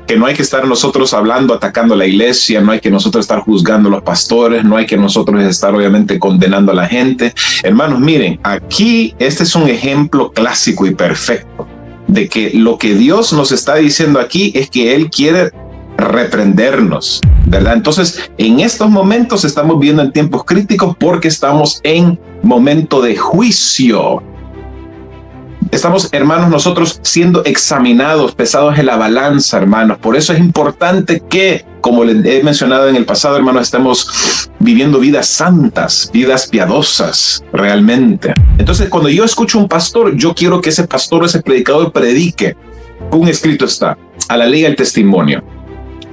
que no hay que estar nosotros hablando, atacando a la iglesia, no hay que nosotros estar juzgando a los pastores, no hay que nosotros estar obviamente condenando a la gente. Hermanos, miren, aquí este es un ejemplo clásico y perfecto de que lo que Dios nos está diciendo aquí es que Él quiere reprendernos, ¿verdad? Entonces, en estos momentos estamos viendo en tiempos críticos porque estamos en momento de juicio. Estamos, hermanos, nosotros siendo examinados, pesados en la balanza, hermanos. Por eso es importante que, como les he mencionado en el pasado, hermanos, estemos viviendo vidas santas, vidas piadosas, realmente. Entonces, cuando yo escucho un pastor, yo quiero que ese pastor o ese predicador predique. Un escrito está, a la ley del testimonio,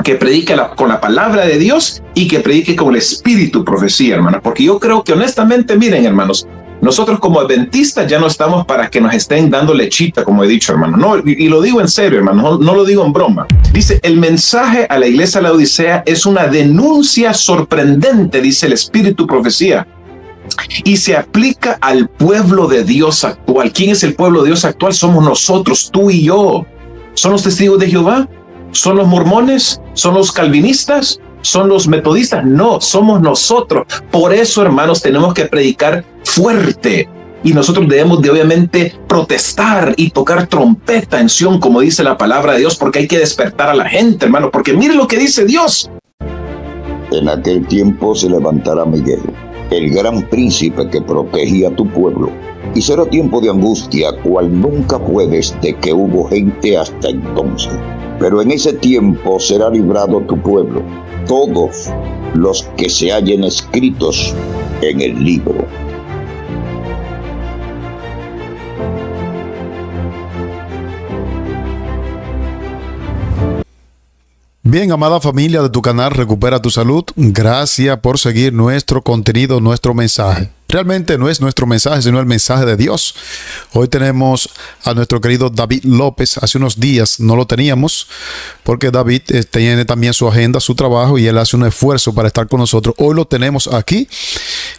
que predique con la palabra de Dios y que predique con el espíritu profecía, hermanos. Porque yo creo que honestamente, miren, hermanos, nosotros como adventistas ya no estamos para que nos estén dando lechita, como he dicho, hermano. No, y lo digo en serio, hermano, no lo digo en broma. Dice, el mensaje a la iglesia de la Odisea es una denuncia sorprendente, dice el espíritu profecía, y se aplica al pueblo de Dios actual. ¿Quién es el pueblo de Dios actual? Somos nosotros, tú y yo. ¿Son los testigos de Jehová? ¿Son los mormones? ¿Son los calvinistas? ¿Son los metodistas? No, somos nosotros. Por eso, hermanos, tenemos que predicar fuerte y nosotros debemos de obviamente protestar y tocar trompeta en Sión, como dice la palabra de Dios, porque hay que despertar a la gente, hermano, porque mire lo que dice Dios. En aquel tiempo se levantará Miguel, el gran príncipe que protegía a tu pueblo, y será tiempo de angustia, cual nunca fue desde que hubo gente hasta entonces. Pero en ese tiempo será librado tu pueblo, todos los que se hallen escritos en el libro. Bien, amada familia de tu canal Recupera tu Salud, gracias por seguir nuestro contenido, nuestro mensaje. Realmente no es nuestro mensaje, sino el mensaje de Dios. Hoy tenemos a nuestro querido David López. Hace unos días no lo teníamos porque David tiene también su agenda, su trabajo, y él hace un esfuerzo para estar con nosotros. Hoy lo tenemos aquí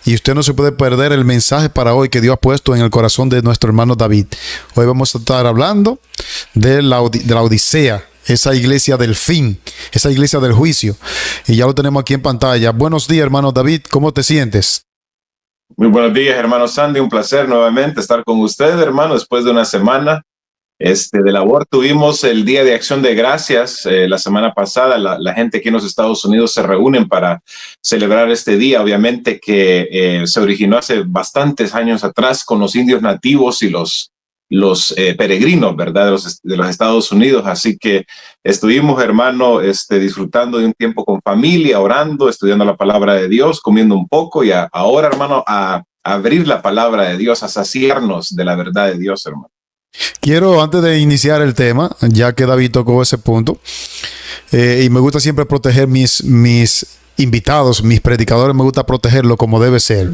y usted no se puede perder el mensaje para hoy que Dios ha puesto en el corazón de nuestro hermano David. Hoy vamos a estar hablando de la Odisea, esa iglesia del fin, esa iglesia del juicio, y ya lo tenemos aquí en pantalla. Buenos días, hermano David, ¿cómo te sientes? Muy buenos días, hermano Sandy, un placer nuevamente estar con usted, hermano, después de una semana de labor. Tuvimos el Día de Acción de Gracias la semana pasada. La gente aquí en los Estados Unidos se reúnen para celebrar este día, obviamente que se originó hace bastantes años atrás con los indios nativos y los peregrinos, ¿verdad? De los Estados Unidos. Así que estuvimos, hermano, disfrutando de un tiempo con familia, orando, estudiando la palabra de Dios, comiendo un poco y ahora, hermano, a abrir la palabra de Dios, a saciarnos de la verdad de Dios, hermano. Quiero, antes de iniciar el tema, ya que David tocó ese punto, y me gusta siempre proteger mis invitados, mis predicadores, me gusta protegerlo como debe ser.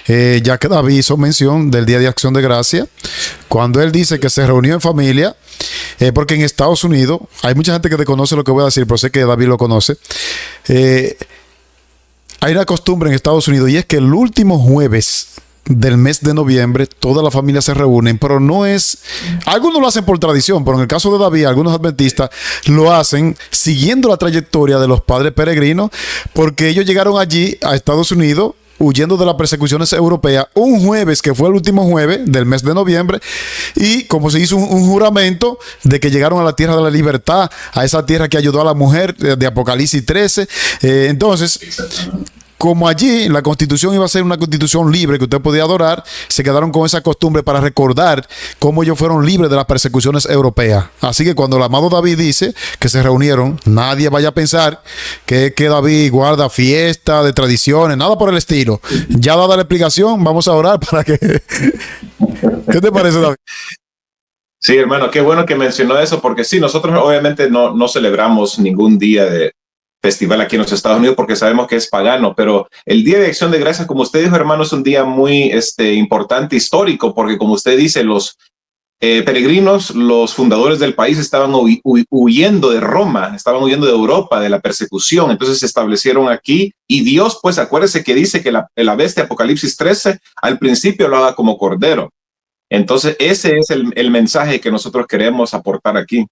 Ya que David hizo mención del Día de Acción de Gracia, cuando él dice que se reunió en familia, porque en Estados Unidos, hay mucha gente que desconoce lo que voy a decir, pero sé que David lo conoce. Hay una costumbre en Estados Unidos y es que el último jueves del mes de noviembre toda la familia se reúnen, pero no es, algunos lo hacen por tradición, pero en el caso de David, algunos adventistas lo hacen siguiendo la trayectoria de los padres peregrinos, porque ellos llegaron allí a Estados Unidos huyendo de las persecuciones europeas un jueves, que fue el último jueves del mes de noviembre, y como se hizo un juramento de que llegaron a la tierra de la libertad, a esa tierra que ayudó a la mujer de Apocalipsis 13. Entonces, como allí la constitución iba a ser una constitución libre que usted podía adorar, se quedaron con esa costumbre para recordar cómo ellos fueron libres de las persecuciones europeas. Así que cuando el amado David dice que se reunieron, nadie vaya a pensar que David guarda fiesta de tradiciones, nada por el estilo. Ya dada la explicación, vamos a orar para que... ¿Qué te parece, David? Sí, hermano, qué bueno que mencionó eso, porque sí, nosotros obviamente no celebramos ningún día de festival aquí en los Estados Unidos porque sabemos que es pagano, pero el Día de Acción de Gracias, como usted dijo, hermano, es un día muy importante, histórico, porque como usted dice, los peregrinos, los fundadores del país estaban huyendo de Roma, estaban huyendo de Europa, de la persecución, entonces se establecieron aquí y Dios, pues acuérdese que dice que la bestia Apocalipsis 13 al principio lo haga como cordero. Entonces ese es el mensaje que nosotros queremos aportar aquí.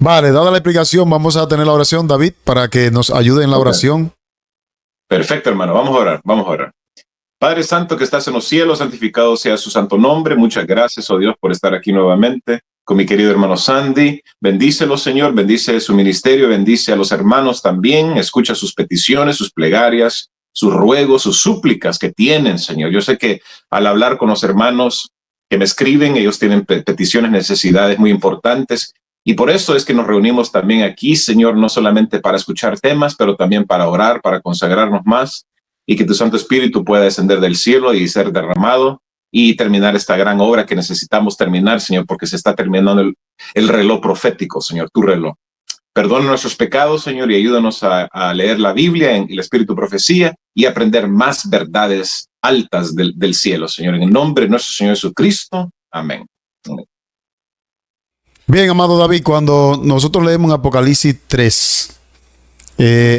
Vale, dada la explicación, vamos a tener la oración, David, para que nos ayude en la oración. Perfecto, hermano. Vamos a orar, vamos a orar. Padre Santo que estás en los cielos, santificado sea su santo nombre. Muchas gracias, oh Dios, por estar aquí nuevamente con mi querido hermano Sandy. Bendícelo, Señor, bendice su ministerio, bendice a los hermanos también, escucha sus peticiones, sus plegarias, sus ruegos, sus súplicas que tienen, Señor. Yo sé que al hablar con los hermanos que me escriben, ellos tienen peticiones, necesidades muy importantes, y por eso es que nos reunimos también aquí, Señor, no solamente para escuchar temas, pero también para orar, para consagrarnos más, y que tu Santo Espíritu pueda descender del cielo y ser derramado y terminar esta gran obra que necesitamos terminar, Señor, porque se está terminando el reloj profético, Señor, tu reloj. Perdona nuestros pecados, Señor, y ayúdanos a leer la Biblia en el Espíritu Profecía y aprender más verdades altas del cielo, Señor. En el nombre de nuestro Señor Jesucristo. Amén. Amén. Bien, amado David, cuando nosotros leemos en Apocalipsis 3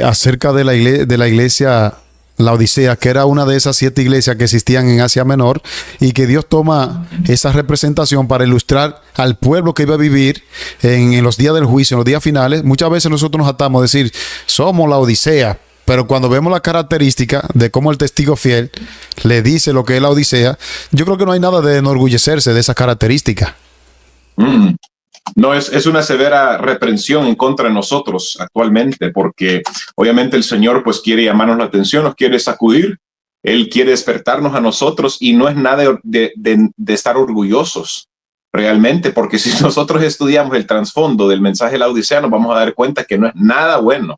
acerca de la iglesia Laodicea, que era una de esas 7 iglesias que existían en Asia Menor, y que Dios toma esa representación para ilustrar al pueblo que iba a vivir en los días del juicio, en los días finales. Muchas veces nosotros nos atamos a decir, somos Laodicea, pero cuando vemos la característica de cómo el testigo fiel le dice lo que es la Odisea, yo creo que no hay nada de enorgullecerse de esa característica. No, es una severa reprensión en contra de nosotros actualmente, porque obviamente el Señor pues quiere llamarnos la atención, nos quiere sacudir, Él quiere despertarnos a nosotros, y no es nada de estar orgullosos realmente, porque si nosotros estudiamos el trasfondo del mensaje de la Odisea, nos vamos a dar cuenta que no es nada bueno,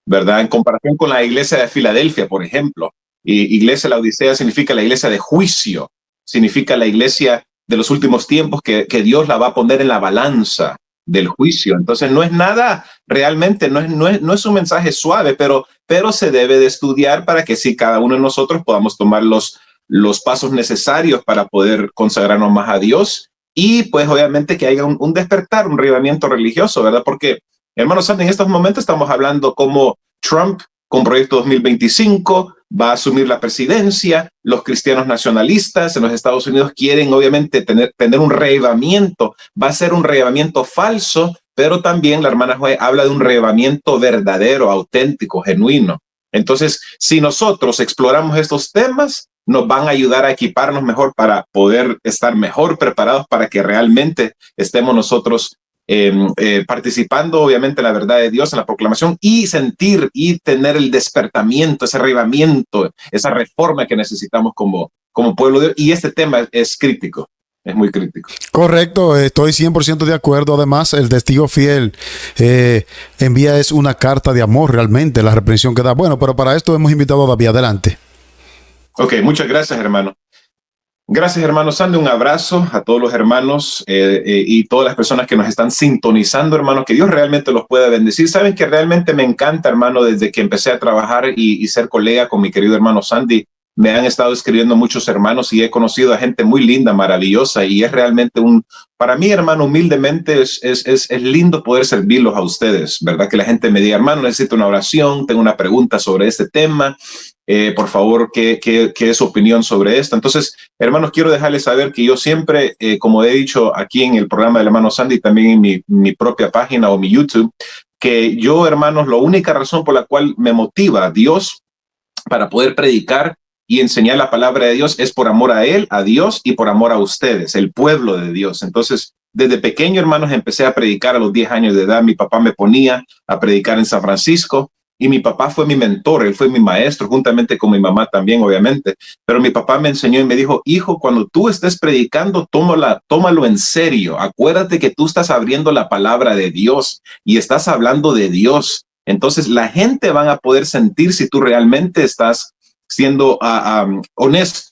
¿verdad? En comparación con la iglesia de Filadelfia, por ejemplo, iglesia de la Odisea significa la iglesia de juicio, significa la iglesia de los últimos tiempos que Dios la va a poner en la balanza del juicio. Entonces no es nada, realmente no es un mensaje suave, pero se debe de estudiar para que sí, cada uno de nosotros podamos tomar los pasos necesarios para poder consagrarnos más a Dios, y pues obviamente que haya un despertar, un avivamiento religioso, ¿verdad? Porque, hermanos, en estos momentos estamos hablando como Trump con Proyecto 2025 va a asumir la presidencia. Los cristianos nacionalistas en los Estados Unidos quieren obviamente tener un reavivamiento. Va a ser un reavivamiento falso, pero también la hermana Joy habla de un reavivamiento verdadero, auténtico, genuino. Entonces, si nosotros exploramos estos temas, nos van a ayudar a equiparnos mejor para poder estar mejor preparados para que realmente estemos nosotros participando obviamente en la verdad de Dios, en la proclamación, y sentir y tener el despertamiento, ese avivamiento, esa reforma que necesitamos como pueblo de Dios. Y este tema es crítico, es muy crítico. Correcto, estoy 100% de acuerdo. Además, el testigo fiel envía es una carta de amor realmente, la reprensión que da. Bueno, pero para esto hemos invitado a David. Adelante. Ok, muchas gracias, hermano. Gracias, hermano Sandy. Un abrazo a todos los hermanos y todas las personas que nos están sintonizando, hermano. Que Dios realmente los pueda bendecir. Saben que realmente me encanta, hermano, desde que empecé a trabajar y ser colega con mi querido hermano Sandy. Me han estado escribiendo muchos hermanos y he conocido a gente muy linda, maravillosa, y es realmente para mí, hermano, humildemente es lindo poder servirlos a ustedes, ¿verdad? Que la gente me diga, hermano, necesito una oración, tengo una pregunta sobre este tema, por favor, ¿qué es su opinión sobre esto? Entonces, hermanos, quiero dejarles saber que yo siempre, como he dicho aquí en el programa del hermano Sandy, también en mi propia página o mi YouTube, que yo, hermanos, la única razón por la cual me motiva a Dios para poder predicar y enseñar la palabra de Dios es por amor a Él, a Dios, y por amor a ustedes, el pueblo de Dios. Entonces, desde pequeño, hermanos, empecé a predicar a los 10 años de edad. Mi papá me ponía a predicar en San Francisco, y mi papá fue mi mentor, él fue mi maestro, juntamente con mi mamá también, obviamente. Pero mi papá me enseñó y me dijo, hijo, cuando tú estés predicando, tómalo en serio. Acuérdate que tú estás abriendo la palabra de Dios y estás hablando de Dios. Entonces, la gente van a poder sentir si tú realmente estás siendo honesto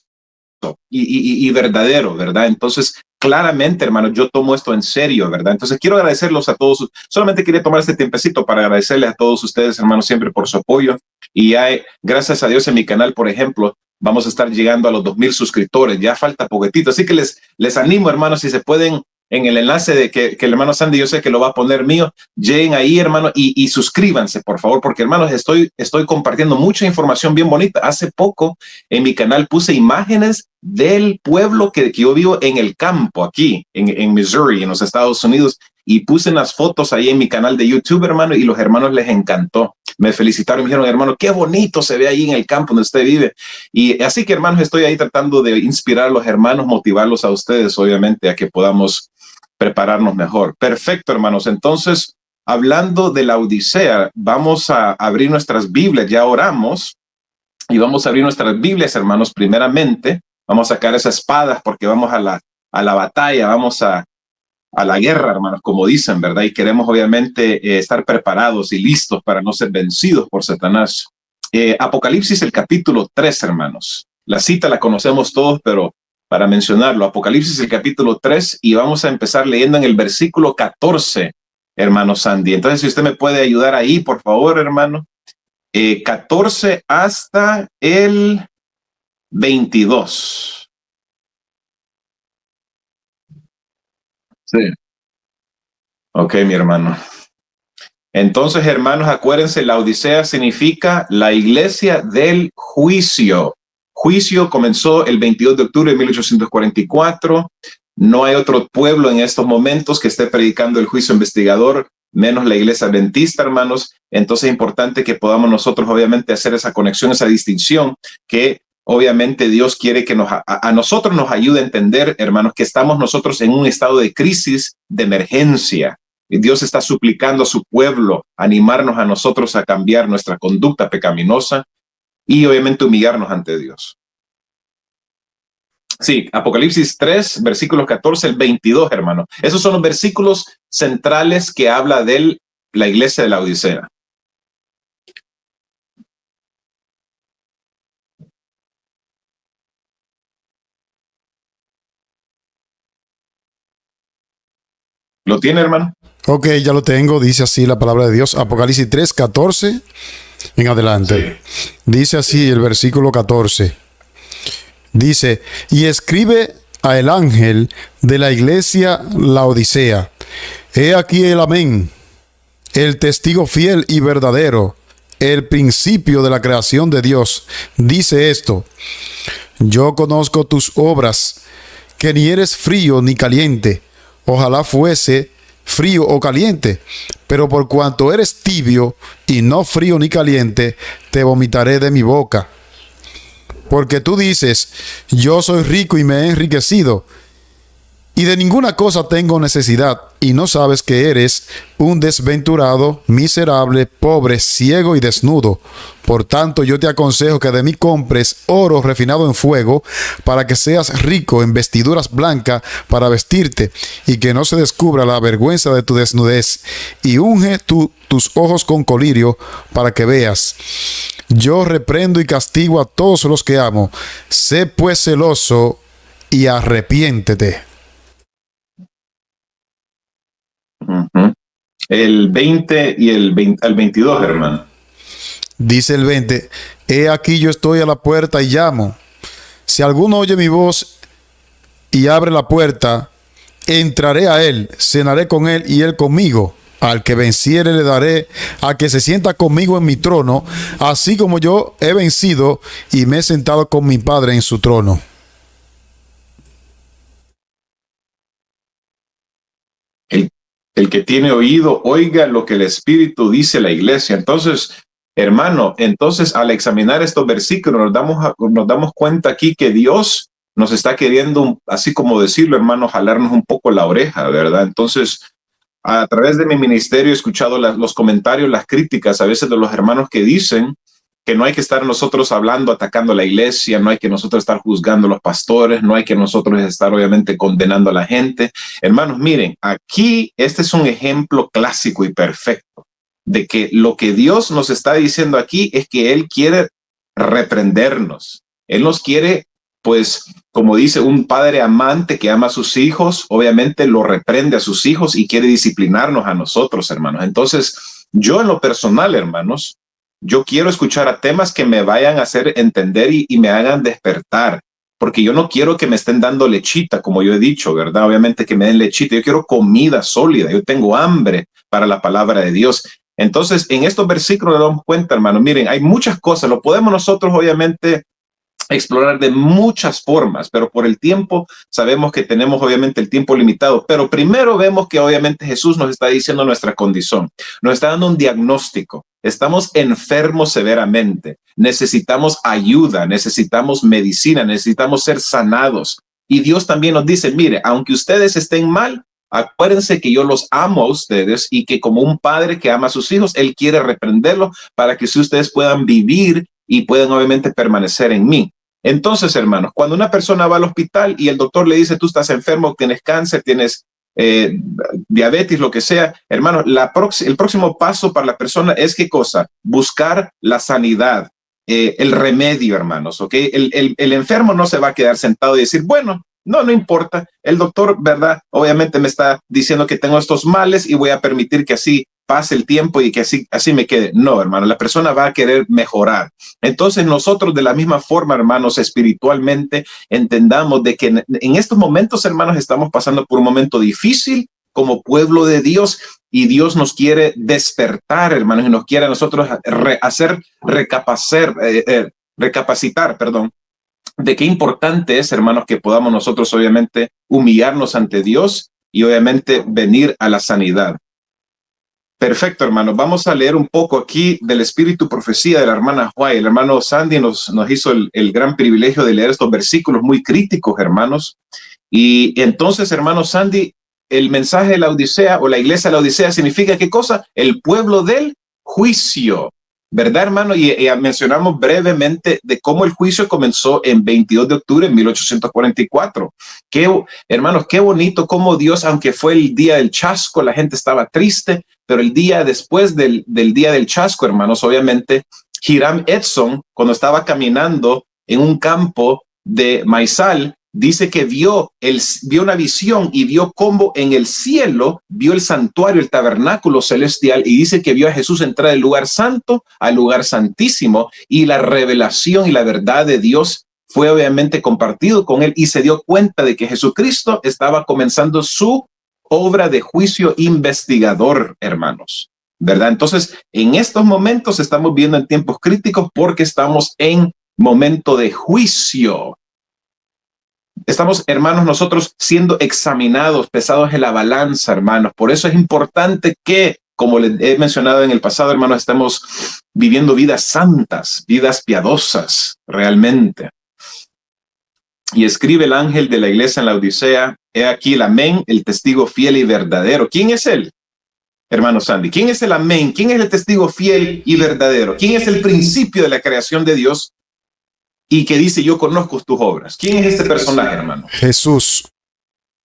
y verdadero, ¿verdad? Entonces, claramente, hermano, yo tomo esto en serio, ¿verdad? Entonces, quiero agradecerlos a todos. Solamente quería tomar este tiempecito para agradecerles a todos ustedes, hermanos, siempre por su apoyo. Y gracias a Dios, en mi canal, por ejemplo, vamos a estar llegando a los 2,000 suscriptores. Ya falta poquitito. Así que les animo, hermanos, si se pueden, en el enlace de que el hermano Sandy, yo sé que lo va a poner mío, lleguen ahí, hermano, y suscríbanse, por favor, porque, hermanos, estoy compartiendo mucha información bien bonita. Hace poco en mi canal puse imágenes del pueblo que yo vivo en el campo, aquí, en Missouri, en los Estados Unidos, y puse unas fotos ahí en mi canal de YouTube, hermano, y los hermanos les encantó. Me felicitaron, me dijeron, hermano, qué bonito se ve ahí en el campo donde usted vive. Y así que, hermanos, estoy ahí tratando de inspirar a los hermanos, motivarlos a ustedes, obviamente, a que podamos prepararnos mejor. Perfecto, hermanos. Entonces, hablando de la Odisea, vamos a abrir nuestras Biblias, ya oramos, y vamos a abrir nuestras Biblias, hermanos, primeramente. Vamos a sacar esas espadas porque vamos a la batalla, vamos a la guerra, hermanos, como dicen, ¿verdad? Y queremos obviamente estar preparados y listos para no ser vencidos por Satanás. Apocalipsis, el capítulo 3, hermanos. La cita la conocemos todos, pero para mencionarlo, Apocalipsis, el capítulo 3, y vamos a empezar leyendo en el versículo 14, hermano Sandy. Entonces, si usted me puede ayudar ahí, por favor, hermano. 14 hasta el 22. Sí. Ok, mi hermano. Entonces, hermanos, acuérdense, la Odisea significa la iglesia del juicio. Juicio comenzó el 22 de octubre de 1844. No hay otro pueblo en estos momentos que esté predicando el juicio investigador, menos la iglesia adventista, hermanos. Entonces es importante que podamos nosotros, obviamente, hacer esa conexión, esa distinción que obviamente Dios quiere que a nosotros nos ayude a entender, hermanos, que estamos nosotros en un estado de crisis, de emergencia. Y Dios está suplicando a su pueblo animarnos a nosotros a cambiar nuestra conducta pecaminosa y obviamente humillarnos ante Dios. Sí, Apocalipsis 3, versículos 14 al 22, hermano. Esos son los versículos centrales que habla de la iglesia de la Odisea. ¿Lo tiene, hermano? Ok, ya lo tengo. Dice así la palabra de Dios. Apocalipsis 3, 14 en adelante. Sí. Dice así el versículo 14. Dice, y escribe a el ángel de la iglesia Laodicea. He aquí el amén, el testigo fiel y verdadero, el principio de la creación de Dios. Dice esto, yo conozco tus obras, que ni eres frío ni caliente. Ojalá fuese frío o caliente, pero por cuanto eres tibio y no frío ni caliente, te vomitaré de mi boca. Porque tú dices, yo soy rico y me he enriquecido, y de ninguna cosa tengo necesidad, y no sabes que eres un desventurado, miserable, pobre, ciego y desnudo. Por tanto, yo te aconsejo que de mí compres oro refinado en fuego, para que seas rico en vestiduras blancas para vestirte, y que no se descubra la vergüenza de tu desnudez, y unge tus ojos con colirio, para que veas. Yo reprendo y castigo a todos los que amo. Sé pues celoso y arrepiéntete. El 20 y el 22, hermano. Dice el 20, he aquí yo estoy a la puerta y llamo. Si alguno oye mi voz y abre la puerta, entraré a él, cenaré con él y él conmigo. Al que venciere le daré a que se sienta conmigo en mi trono, así como yo he vencido y me he sentado con mi Padre en su trono. El que tiene oído, oiga lo que el Espíritu dice a la iglesia. Entonces, hermano, al examinar estos versículos nos damos cuenta aquí que Dios nos está queriendo, así como decirlo, hermano, jalarnos un poco la oreja, ¿verdad? Entonces, a través de mi ministerio he escuchado los comentarios, las críticas a veces de los hermanos que dicen que no hay que estar nosotros hablando, atacando a la iglesia, no hay que nosotros estar juzgando a los pastores, no hay que nosotros estar obviamente condenando a la gente. Hermanos, miren, aquí este es un ejemplo clásico y perfecto de que lo que Dios nos está diciendo aquí es que Él quiere reprendernos. Él nos quiere, pues, como dice un padre amante que ama a sus hijos, obviamente lo reprende a sus hijos y quiere disciplinarnos a nosotros, hermanos. Entonces, yo en lo personal, hermanos, yo quiero escuchar a temas que me vayan a hacer entender y me hagan despertar, porque yo no quiero que me estén dando lechita, como yo he dicho, ¿verdad? Obviamente que me den lechita, yo quiero comida sólida, yo tengo hambre para la palabra de Dios. Entonces, en estos versículos nos damos cuenta, hermano, miren, hay muchas cosas, lo podemos nosotros obviamente explorar de muchas formas, pero por el tiempo sabemos que tenemos obviamente el tiempo limitado, pero primero vemos que obviamente Jesús nos está diciendo nuestra condición, nos está dando un diagnóstico. Estamos enfermos severamente, necesitamos ayuda, necesitamos medicina, necesitamos ser sanados. Y Dios también nos dice, mire, aunque ustedes estén mal, acuérdense que yo los amo a ustedes y que como un padre que ama a sus hijos, Él quiere reprenderlos para que ustedes puedan vivir y puedan obviamente permanecer en mí. Entonces, hermanos, cuando una persona va al hospital y el doctor le dice, tú estás enfermo, tienes cáncer, tienes diabetes, lo que sea, hermanos, el próximo paso para la persona es ¿qué cosa? Buscar la sanidad, el remedio, hermanos, ¿ok? El enfermo no se va a quedar sentado y decir, bueno, no importa, el doctor, ¿verdad? Obviamente me está diciendo que tengo estos males y voy a permitir que así pase el tiempo y que así me quede. No, hermano, la persona va a querer mejorar. Entonces nosotros de la misma forma, hermanos, espiritualmente entendamos de que en estos momentos, hermanos, estamos pasando por un momento difícil como pueblo de Dios y Dios nos quiere despertar, hermanos, y nos quiere a nosotros recapacitar, de qué importante es, hermanos, que podamos nosotros obviamente humillarnos ante Dios y obviamente venir a la sanidad. Perfecto, hermanos. Vamos a leer un poco aquí del Espíritu Profecía de la hermana White. El hermano Sandy nos hizo el gran privilegio de leer estos versículos muy críticos, hermanos. Y entonces, hermano Sandy, el mensaje de la Odisea o la iglesia de la Odisea significa ¿qué cosa? El pueblo del juicio. ¿Verdad, hermano? Y mencionamos brevemente de cómo el juicio comenzó en 22 de octubre de 1844. Hermanos, qué bonito cómo Dios, aunque fue el día del chasco, la gente estaba triste, pero el día después del día del chasco, hermanos, obviamente, Hiram Edson, cuando estaba caminando en un campo de maizal, dice que vio una visión y vio cómo en el cielo vio el santuario, el tabernáculo celestial, y dice que vio a Jesús entrar del lugar santo al lugar santísimo, y la revelación y la verdad de Dios fue obviamente compartido con él, y se dio cuenta de que Jesucristo estaba comenzando su obra de juicio investigador, hermanos, ¿verdad? Entonces, en estos momentos estamos viendo en tiempos críticos porque estamos en momento de juicio. Estamos, hermanos, nosotros siendo examinados, pesados en la balanza, hermanos. Por eso es importante que, como les he mencionado en el pasado, hermanos, estemos viviendo vidas santas, vidas piadosas, realmente. Y escribe el ángel de la iglesia en la Odisea, he aquí el amén, el testigo fiel y verdadero. ¿Quién es él, hermano Sandy? ¿Quién es el amén? ¿Quién es el testigo fiel y verdadero? ¿Quién es el principio de la creación de Dios? Y que dice, yo conozco tus obras. ¿Quién es este personaje, hermano? Jesús.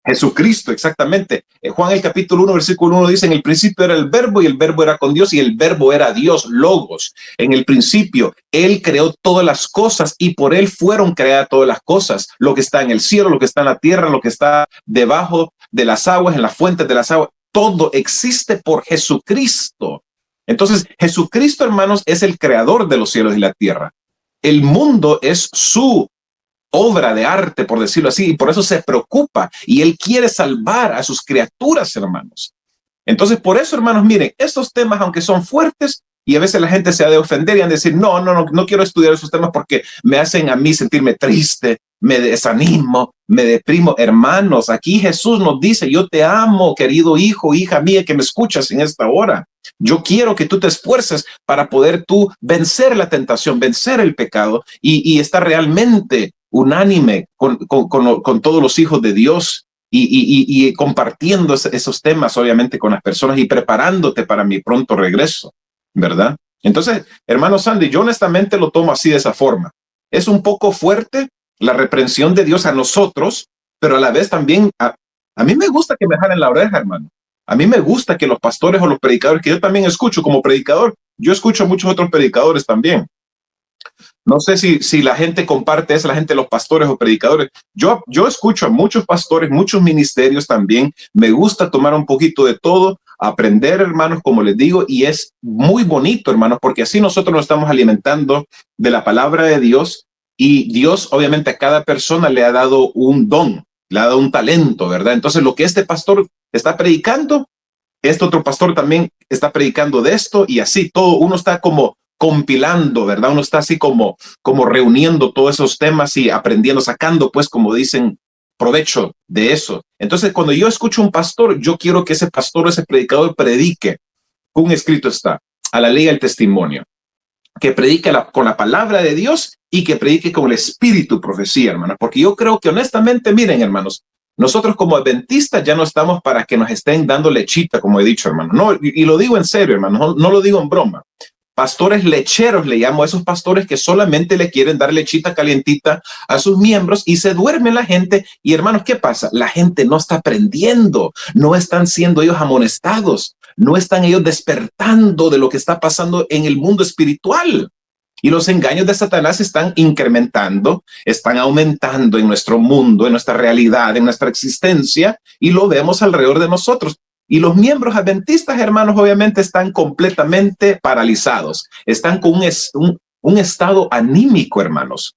Jesucristo, exactamente. Juan el capítulo 1, versículo 1 dice, en el principio era el verbo y el verbo era con Dios y el verbo era Dios, logos. En el principio, Él creó todas las cosas y por Él fueron creadas todas las cosas. Lo que está en el cielo, lo que está en la tierra, lo que está debajo de las aguas, en las fuentes de las aguas, todo existe por Jesucristo. Entonces, Jesucristo, hermanos, es el creador de los cielos y la tierra. El mundo es su obra de arte, por decirlo así, y por eso se preocupa y Él quiere salvar a sus criaturas, hermanos. Entonces, por eso, hermanos, miren, estos temas, aunque son fuertes, y a veces la gente se ha de ofender y han de decir, no quiero estudiar esos temas porque me hacen a mí sentirme triste, me desanimo, me deprimo. Hermanos, aquí Jesús nos dice, yo te amo, querido hijo, hija mía, que me escuchas en esta hora. Yo quiero que tú te esfuerces para poder tú vencer la tentación, vencer el pecado y estar realmente unánime con todos los hijos de Dios y compartiendo esos temas, obviamente, con las personas y preparándote para mi pronto regreso, ¿verdad? Entonces, hermano Sandy, yo honestamente lo tomo así de esa forma. Es un poco fuerte la reprensión de Dios a nosotros, pero a la vez también a mí me gusta que me jalen la oreja, hermano. A mí me gusta que los pastores o los predicadores, que yo también escucho como predicador, yo escucho a muchos otros predicadores también. No sé si la gente comparte eso, la gente, los pastores o predicadores. Yo escucho a muchos pastores, muchos ministerios también. Me gusta tomar un poquito de todo, aprender, hermanos, como les digo, y es muy bonito, hermanos, porque así nosotros nos estamos alimentando de la palabra de Dios y Dios, obviamente, a cada persona le ha dado un don, le ha dado un talento, ¿verdad? Entonces, lo que este pastor está predicando, este otro pastor también está predicando de esto y así todo, uno está como compilando, ¿verdad? Uno está así como reuniendo todos esos temas y aprendiendo, sacando, pues, como dicen, provecho de eso. Entonces, cuando yo escucho a un pastor, yo quiero que ese pastor, ese predicador predique. Un escrito está, a la ley del testimonio, que predique con la palabra de Dios y que predique con el espíritu profecía, hermanos. Porque yo creo que honestamente, miren, hermanos, nosotros como adventistas ya no estamos para que nos estén dando lechita, como he dicho, hermanos. No, y lo digo en serio, hermanos, no lo digo en broma. Pastores lecheros le llamo a esos pastores que solamente le quieren dar lechita calientita a sus miembros y se duerme la gente. Y hermanos, ¿qué pasa? La gente no está aprendiendo, no están siendo ellos amonestados, no están ellos despertando de lo que está pasando en el mundo espiritual. Y los engaños de Satanás están incrementando, están aumentando en nuestro mundo, en nuestra realidad, en nuestra existencia, y lo vemos alrededor de nosotros. Y los miembros adventistas, hermanos, obviamente están completamente paralizados, están con un estado anímico, hermanos,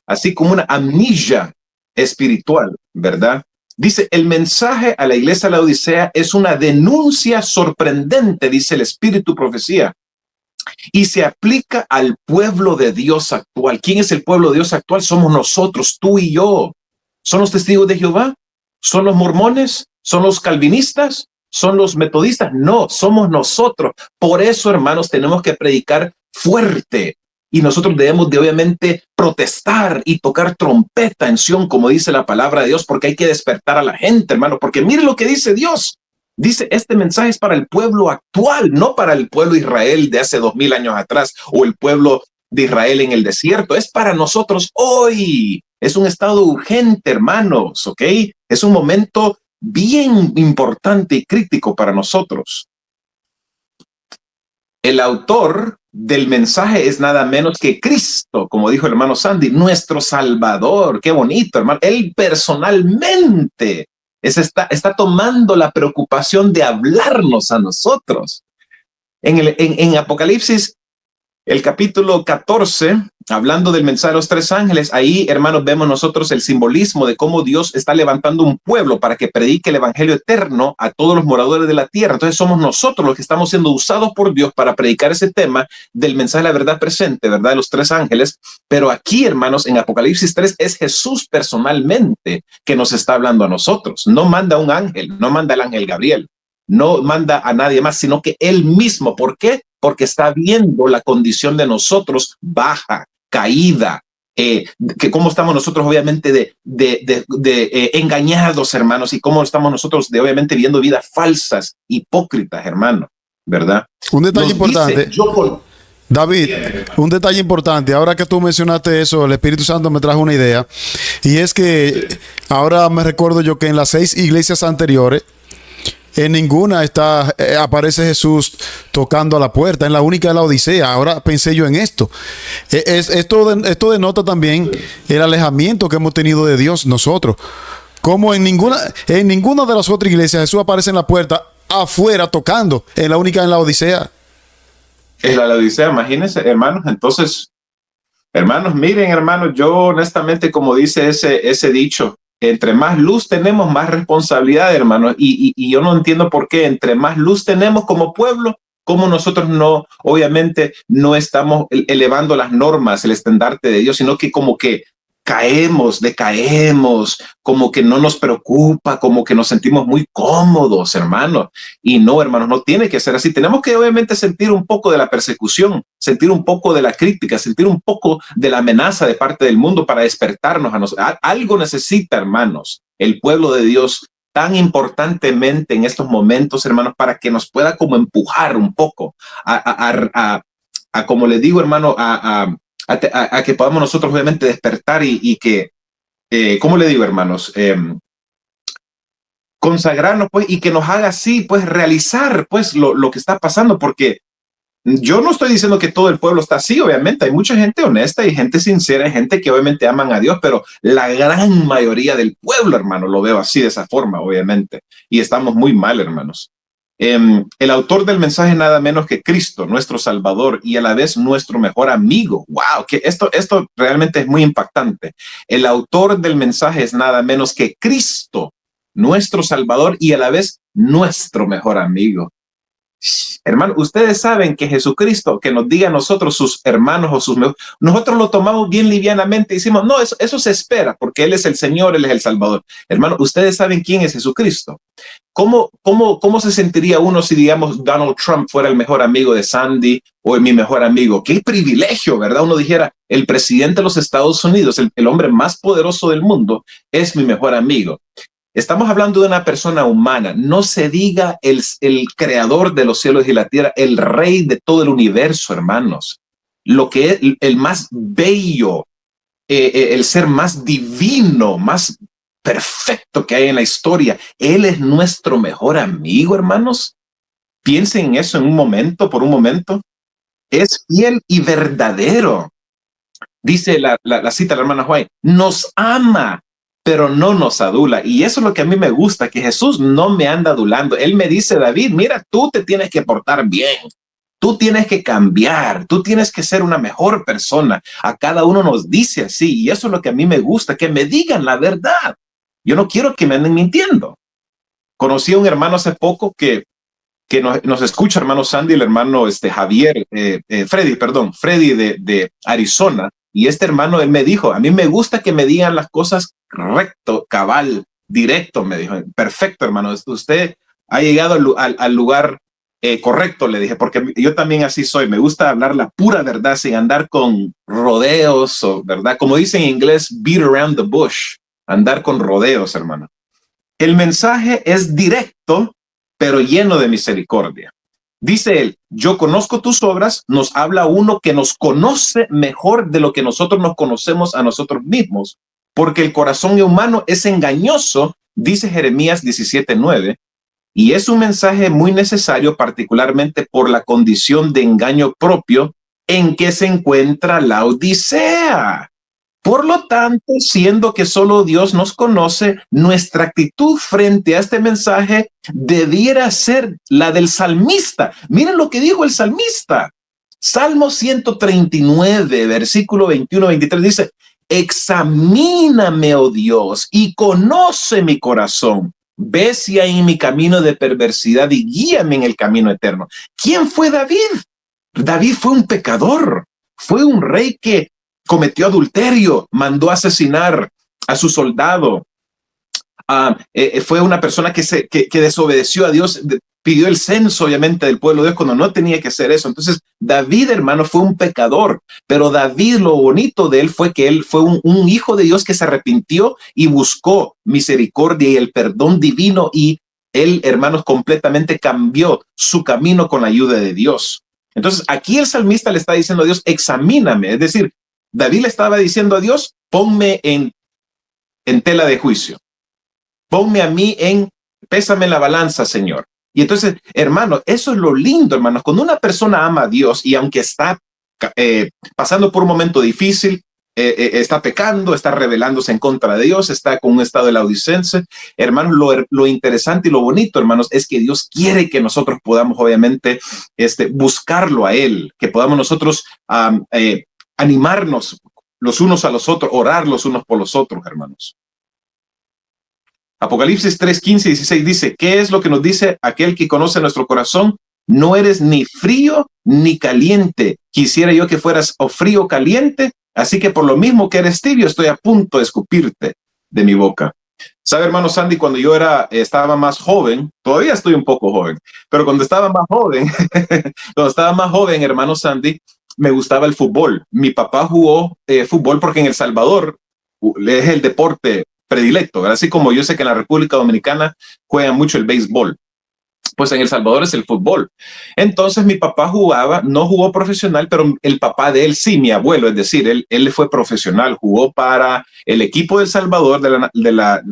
así como una amnesia espiritual, ¿verdad? Dice, el mensaje a la iglesia de la Odisea es una denuncia sorprendente, dice el Espíritu Profecía, y se aplica al pueblo de Dios actual. ¿Quién es el pueblo de Dios actual? Somos nosotros, tú y yo. ¿Son los testigos de Jehová? ¿Son los mormones? ¿Son los calvinistas? ¿Son los metodistas? No, somos nosotros. Por eso, hermanos, tenemos que predicar fuerte. Y nosotros debemos de obviamente protestar y tocar trompeta en Sión, como dice la palabra de Dios, porque hay que despertar a la gente, hermano, porque mire lo que dice Dios. Dice, este mensaje es para el pueblo actual, no para el pueblo de Israel de hace 2000 años atrás o el pueblo de Israel en el desierto. Es para nosotros hoy. Es un estado urgente, hermanos, ¿ok? Es un momento bien importante y crítico para nosotros. El autor del mensaje es nada menos que Cristo, como dijo el hermano Sandy, nuestro Salvador. Qué bonito, hermano. Él personalmente está tomando la preocupación de hablarnos a nosotros. En Apocalipsis, el capítulo 14, hablando del mensaje de los tres ángeles, ahí, hermanos, vemos nosotros el simbolismo de cómo Dios está levantando un pueblo para que predique el evangelio eterno a todos los moradores de la tierra. Entonces somos nosotros los que estamos siendo usados por Dios para predicar ese tema del mensaje de la verdad presente, ¿verdad? De los tres ángeles. Pero aquí, hermanos, en Apocalipsis 3 es Jesús personalmente que nos está hablando a nosotros. No manda un ángel, no manda el ángel Gabriel, no manda a nadie más, sino que él mismo. ¿Por qué? Porque está viendo la condición de nosotros baja, caída, que cómo estamos nosotros obviamente engañados, hermanos, y cómo estamos nosotros obviamente viviendo vidas falsas, hipócritas, hermano, ¿verdad? Un detalle importante. David, un detalle importante, ahora que tú mencionaste eso, el Espíritu Santo me trajo una idea, y es que ahora me recuerdo yo que en las 6 iglesias anteriores, en ninguna aparece Jesús tocando a la puerta, en la única de la Odisea. Ahora pensé yo en esto. Esto denota también el alejamiento que hemos tenido de Dios nosotros. Como en ninguna de las otras iglesias Jesús aparece en la puerta afuera tocando, en la única en la Odisea. En la Odisea, imagínense, hermanos. Entonces, hermanos, miren, hermanos, yo honestamente, como dice ese dicho, entre más luz tenemos, más responsabilidad, hermanos, y yo no entiendo por qué entre más luz tenemos como pueblo, como nosotros obviamente no estamos elevando las normas, el estandarte de Dios, sino que como que decaemos, como que no nos preocupa, como que nos sentimos muy cómodos, hermanos. Y no, hermanos, no tiene que ser así. Tenemos que obviamente sentir un poco de la persecución, sentir un poco de la crítica, sentir un poco de la amenaza de parte del mundo para despertarnos a nosotros. Algo necesita, hermanos, el pueblo de Dios tan importantemente en estos momentos, hermanos, para que nos pueda como empujar un poco a como les digo, hermano, a que podamos nosotros obviamente despertar y que, ¿cómo le digo, hermanos? Consagrarnos, pues, y que nos haga así, pues, realizar, pues, lo que está pasando, porque yo no estoy diciendo que todo el pueblo está así, obviamente, hay mucha gente honesta y gente sincera, hay gente que obviamente aman a Dios, pero la gran mayoría del pueblo, hermano, lo veo así, de esa forma, obviamente, y estamos muy mal, hermanos. El autor del mensaje es nada menos que Cristo, nuestro Salvador y a la vez nuestro mejor amigo. Wow, que esto realmente es muy impactante. El autor del mensaje es nada menos que Cristo, nuestro Salvador y a la vez nuestro mejor amigo. Hermano, ustedes saben que Jesucristo, que nos diga a nosotros sus hermanos o sus nosotros lo tomamos bien livianamente y decimos, no, eso se espera porque Él es el Señor, Él es el Salvador. Hermano, ustedes saben quién es Jesucristo. ¿Cómo se sentiría uno si, digamos, Donald Trump fuera el mejor amigo de Sandy o mi mejor amigo? Qué privilegio, ¿verdad? Uno dijera, el presidente de los Estados Unidos, el hombre más poderoso del mundo, es mi mejor amigo. Estamos hablando de una persona humana, no se diga el creador de los cielos y la tierra, el rey de todo el universo, hermanos. Lo que es el más bello, el ser más divino, más perfecto que hay en la historia. Él es nuestro mejor amigo, hermanos. Piensen en eso por un momento. Es fiel y verdadero. Dice la cita de la hermana White, nos ama, pero no nos adula. Y eso es lo que a mí me gusta, que Jesús no me anda adulando. Él me dice, David, mira, tú te tienes que portar bien. Tú tienes que cambiar, tú tienes que ser una mejor persona. A cada uno nos dice así, y eso es lo que a mí me gusta, que me digan la verdad. Yo no quiero que me anden mintiendo. Conocí a un hermano hace poco que nos escucha, hermano Sandy, el hermano Javier, Freddy de Arizona. Y este hermano, él me dijo, a mí me gusta que me digan las cosas recto, cabal, directo, me dijo. Perfecto, hermano, usted ha llegado al lugar correcto, le dije, porque yo también así soy. Me gusta hablar la pura verdad sin andar con rodeos, ¿verdad? Como dicen en inglés, beat around the bush. Andar con rodeos, hermano. El mensaje es directo, pero lleno de misericordia. Dice él, yo conozco tus obras, nos habla uno que nos conoce mejor de lo que nosotros nos conocemos a nosotros mismos, porque el corazón humano es engañoso, dice Jeremías 17:9, y es un mensaje muy necesario, particularmente por la condición de engaño propio en que se encuentra la Odisea. Por lo tanto, siendo que solo Dios nos conoce, nuestra actitud frente a este mensaje debiera ser la del salmista. Miren lo que dijo el salmista. Salmo 139, versículo 21-23 dice, examíname, oh Dios, y conoce mi corazón. Ve si hay en mi camino de perversidad y guíame en el camino eterno. ¿Quién fue David? David fue un pecador, fue un rey que cometió adulterio, mandó asesinar a su soldado, fue una persona que desobedeció a Dios, pidió el censo obviamente del pueblo de Dios cuando no tenía que hacer eso. Entonces David, hermano, fue un pecador, pero David, lo bonito de él fue que él fue un hijo de Dios que se arrepintió y buscó misericordia y el perdón divino, y él, hermanos, completamente cambió su camino con la ayuda de Dios. Entonces aquí el salmista le está diciendo a Dios, examíname, es decir, David le estaba diciendo a Dios, ponme en tela de juicio. Ponme a mí pésame en la balanza, Señor. Y entonces, hermano, eso es lo lindo, hermanos. Cuando una persona ama a Dios y aunque está pasando por un momento difícil, está pecando, está rebelándose en contra de Dios, está con un estado de laudicense, hermanos, lo interesante y lo bonito, hermanos, es que Dios quiere que nosotros podamos, obviamente, buscarlo a Él, que podamos nosotros animarnos los unos a los otros, orar los unos por los otros, hermanos. Apocalipsis 3:15-16 dice, ¿qué es lo que nos dice aquel que conoce nuestro corazón? No eres ni frío ni caliente. Quisiera yo que fueras o frío o caliente, así que por lo mismo que eres tibio, estoy a punto de escupirte de mi boca. ¿Sabe, hermano Sandy? Cuando yo estaba más joven, todavía estoy un poco joven, pero cuando estaba más joven, hermano Sandy, me gustaba el fútbol. Mi papá jugó fútbol porque en El Salvador es el deporte predilecto, ¿verdad? Así como yo sé que en la República Dominicana juegan mucho el béisbol, pues en El Salvador es el fútbol. Entonces mi papá no jugó profesional, pero el papá de él sí, mi abuelo, es decir, él fue profesional, jugó para el equipo de El Salvador de la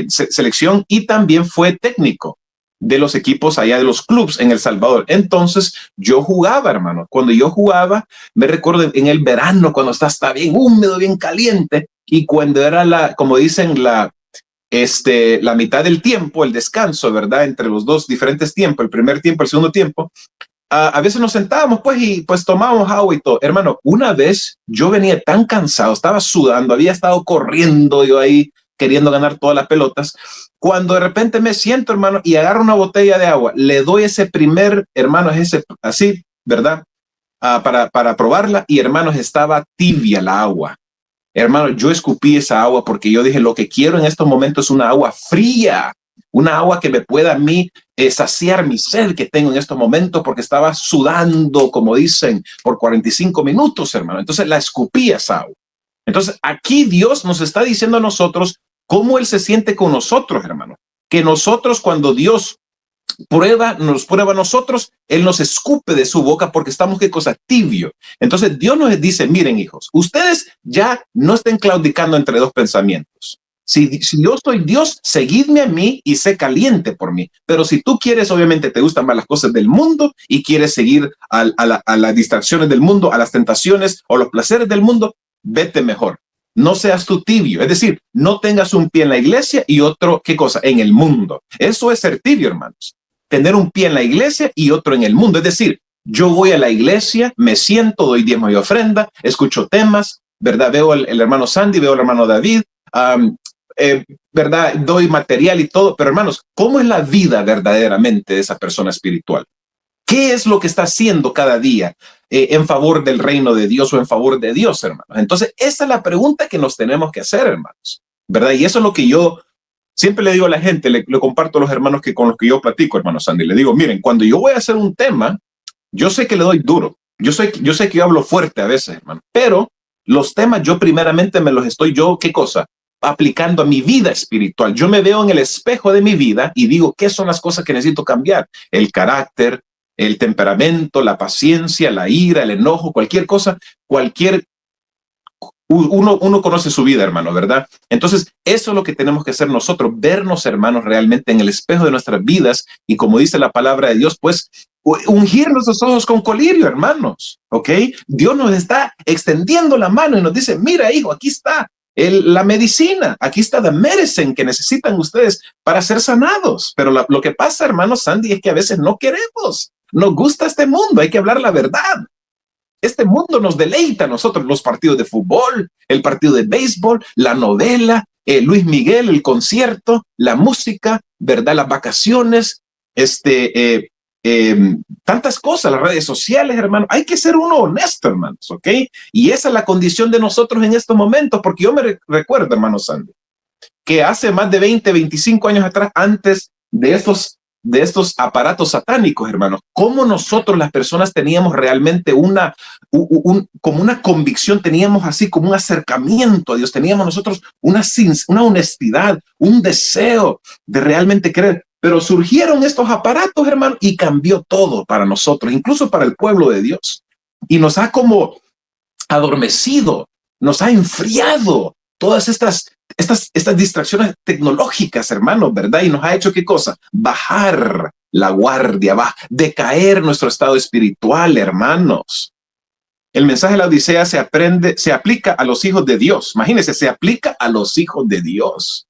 selección, y también fue técnico de los equipos allá de los clubes en El Salvador. Entonces yo jugaba, hermano. Cuando yo jugaba, me recuerdo en el verano, cuando está bien húmedo, bien caliente, y cuando era como dicen, la mitad del tiempo, el descanso, ¿verdad? Entre los dos diferentes tiempos, el primer tiempo, el segundo tiempo, a veces nos sentábamos y tomábamos agua y todo. Hermano, una vez yo venía tan cansado, estaba sudando, había estado corriendo yo ahí queriendo ganar todas las pelotas. Cuando de repente me siento, hermano, y agarro una botella de agua, le doy ese primer, hermanos, ese así, ¿verdad? Para probarla, y hermanos, estaba tibia la agua. Hermano, yo escupí esa agua porque yo dije, lo que quiero en estos momentos es una agua fría, una agua que me pueda a mí saciar mi sed que tengo en estos momentos, porque estaba sudando, como dicen, por 45 minutos, hermano. Entonces la escupí esa agua. Entonces aquí Dios nos está diciendo a nosotros cómo Él se siente con nosotros, hermano. Que nosotros, cuando Dios nos prueba a nosotros, Él nos escupe de su boca porque estamos, ¿qué cosa? Tibio. Entonces Dios nos dice, miren, hijos, ustedes ya no estén claudicando entre dos pensamientos. Si yo soy Dios, seguidme a mí y sé caliente por mí. Pero si tú quieres, obviamente te gustan más las cosas del mundo y quieres seguir a las distracciones del mundo, a las tentaciones o los placeres del mundo, vete mejor. No seas tú tibio. Es decir, no tengas un pie en la iglesia y otro, ¿qué cosa? En el mundo. Eso es ser tibio, hermanos. Tener un pie en la iglesia y otro en el mundo. Es decir, yo voy a la iglesia, me siento, doy diezmo y ofrenda, escucho temas, ¿verdad? Veo el hermano Sandy, veo el hermano David, ¿verdad? Doy material y todo. Pero hermanos, ¿cómo es la vida verdaderamente de esa persona espiritual? ¿Qué es lo que está haciendo cada día en favor del reino de Dios o en favor de Dios, hermanos? Entonces, esa es la pregunta que nos tenemos que hacer, hermanos, ¿verdad? Y eso es lo que yo siempre le digo a la gente, le comparto a los hermanos con los que yo platico, hermano Sandy, le digo, miren, cuando yo voy a hacer un tema, yo sé que le doy duro, yo sé que yo hablo fuerte a veces, hermano, pero los temas yo primeramente me los estoy ¿qué cosa? Aplicando a mi vida espiritual. Yo me veo en el espejo de mi vida y digo, ¿qué son las cosas que necesito cambiar? El carácter, el temperamento, la paciencia, la ira, el enojo, cualquier cosa, uno conoce su vida, hermano, ¿verdad? Entonces, eso es lo que tenemos que hacer nosotros, vernos, hermanos, realmente en el espejo de nuestras vidas y, como dice la palabra de Dios, pues, ungir nuestros ojos con colirio, hermanos, ¿ok? Dios nos está extendiendo la mano y nos dice, mira, hijo, aquí está la medicina, aquí está the medicine que necesitan ustedes para ser sanados. Pero lo que pasa, hermano Sandy, es que a veces no queremos. Nos gusta este mundo, hay que hablar la verdad. Este mundo nos deleita a nosotros, los partidos de fútbol, el partido de béisbol, la novela, Luis Miguel, el concierto, la música, ¿verdad? Las vacaciones, tantas cosas, las redes sociales, hermano. Hay que ser uno honesto, hermanos, ¿ok? Y esa es la condición de nosotros en estos momentos, porque yo me recuerdo, hermano Sandy, que hace más de 20, 25 años atrás, antes de estos aparatos satánicos, hermanos, cómo nosotros las personas teníamos realmente como una convicción, teníamos así como un acercamiento a Dios, teníamos nosotros una honestidad, un deseo de realmente creer, pero surgieron estos aparatos, hermanos, y cambió todo para nosotros, incluso para el pueblo de Dios, y nos ha como adormecido, nos ha enfriado todas estas distracciones tecnológicas, hermanos, ¿verdad? Y nos ha hecho, ¿qué cosa? Bajar la guardia, decaer nuestro estado espiritual, hermanos. El mensaje de la Odisea se aplica a los hijos de Dios. Imagínense, se aplica a los hijos de Dios,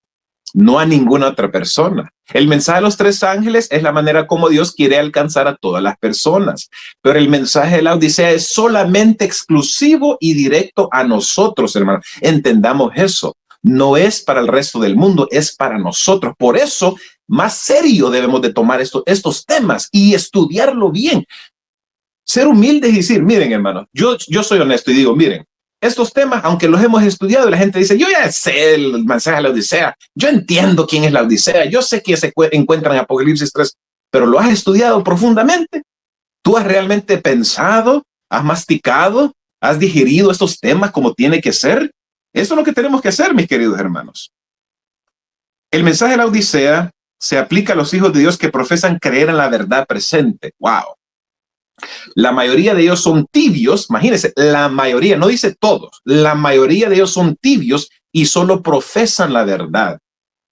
no a ninguna otra persona. El mensaje de los tres ángeles es la manera como Dios quiere alcanzar a todas las personas. Pero el mensaje de la Odisea es solamente exclusivo y directo a nosotros, hermanos. Entendamos eso. No es para el resto del mundo, es para nosotros. Por eso, más serio debemos de tomar estos temas y estudiarlo bien. Ser humildes y decir, miren, hermanos, yo soy honesto y digo, miren, estos temas, aunque los hemos estudiado, la gente dice, yo ya sé el mensaje de la Odisea, yo entiendo quién es la Odisea, yo sé que se encuentra en Apocalipsis 3, pero ¿lo has estudiado profundamente? ¿Tú has realmente pensado, has masticado, has digerido estos temas como tiene que ser? Eso es lo que tenemos que hacer, mis queridos hermanos. El mensaje de la Odisea se aplica a los hijos de Dios que profesan creer en la verdad presente. ¡Wow! La mayoría de ellos son tibios, imagínense, la mayoría, no dice todos, la mayoría de ellos son tibios y solo profesan la verdad.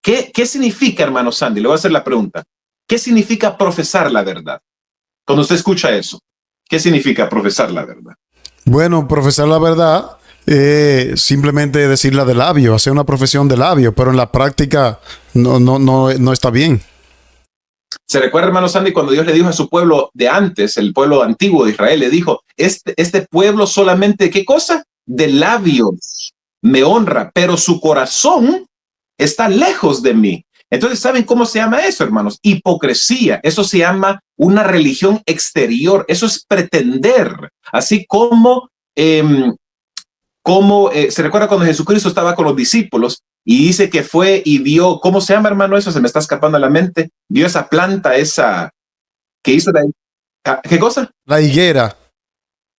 ¿Qué significa, hermano Sandy? Le voy a hacer la pregunta. ¿Qué significa profesar la verdad? Cuando usted escucha eso, ¿qué significa profesar la verdad? Bueno, profesar la verdad simplemente decirla de labio, hacer una profesión de labio, pero en la práctica no está bien. ¿Se recuerda, hermano Sandy, cuando Dios le dijo a su pueblo de antes, el pueblo antiguo de Israel, le dijo, este pueblo solamente, ¿qué cosa? De labios me honra, pero su corazón está lejos de mí. Entonces, ¿saben cómo se llama eso, hermanos? Hipocresía. Eso se llama una religión exterior. Eso es pretender. Así como, se recuerda cuando Jesucristo estaba con los discípulos y dice que fue y vio, ¿cómo se llama, hermano? Eso se me está escapando a la mente. Vio esa planta, esa que hizo ¿qué cosa? La higuera.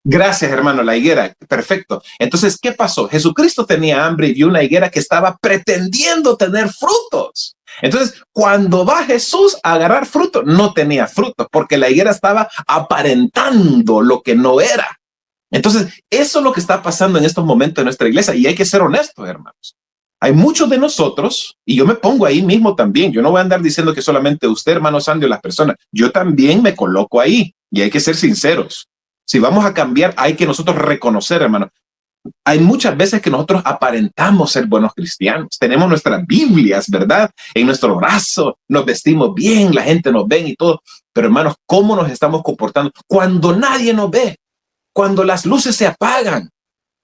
Gracias, hermano, la higuera. Perfecto. Entonces, ¿qué pasó? Jesucristo tenía hambre y vio una higuera que estaba pretendiendo tener frutos. Entonces, cuando va Jesús a agarrar fruto, no tenía frutos porque la higuera estaba aparentando lo que no era. Entonces, eso es lo que está pasando en estos momentos en nuestra iglesia y hay que ser honestos, hermanos. Hay muchos de nosotros, y yo me pongo ahí mismo también. Yo no voy a andar diciendo que solamente usted, hermano Sandy, o las personas. Yo también me coloco ahí y hay que ser sinceros. Si vamos a cambiar, hay que nosotros reconocer, hermano. Hay muchas veces que nosotros aparentamos ser buenos cristianos. Tenemos nuestras Biblias, ¿verdad? En nuestro brazo, nos vestimos bien, la gente nos ve y todo. Pero, hermanos, ¿cómo nos estamos comportando cuando nadie nos ve? Cuando las luces se apagan,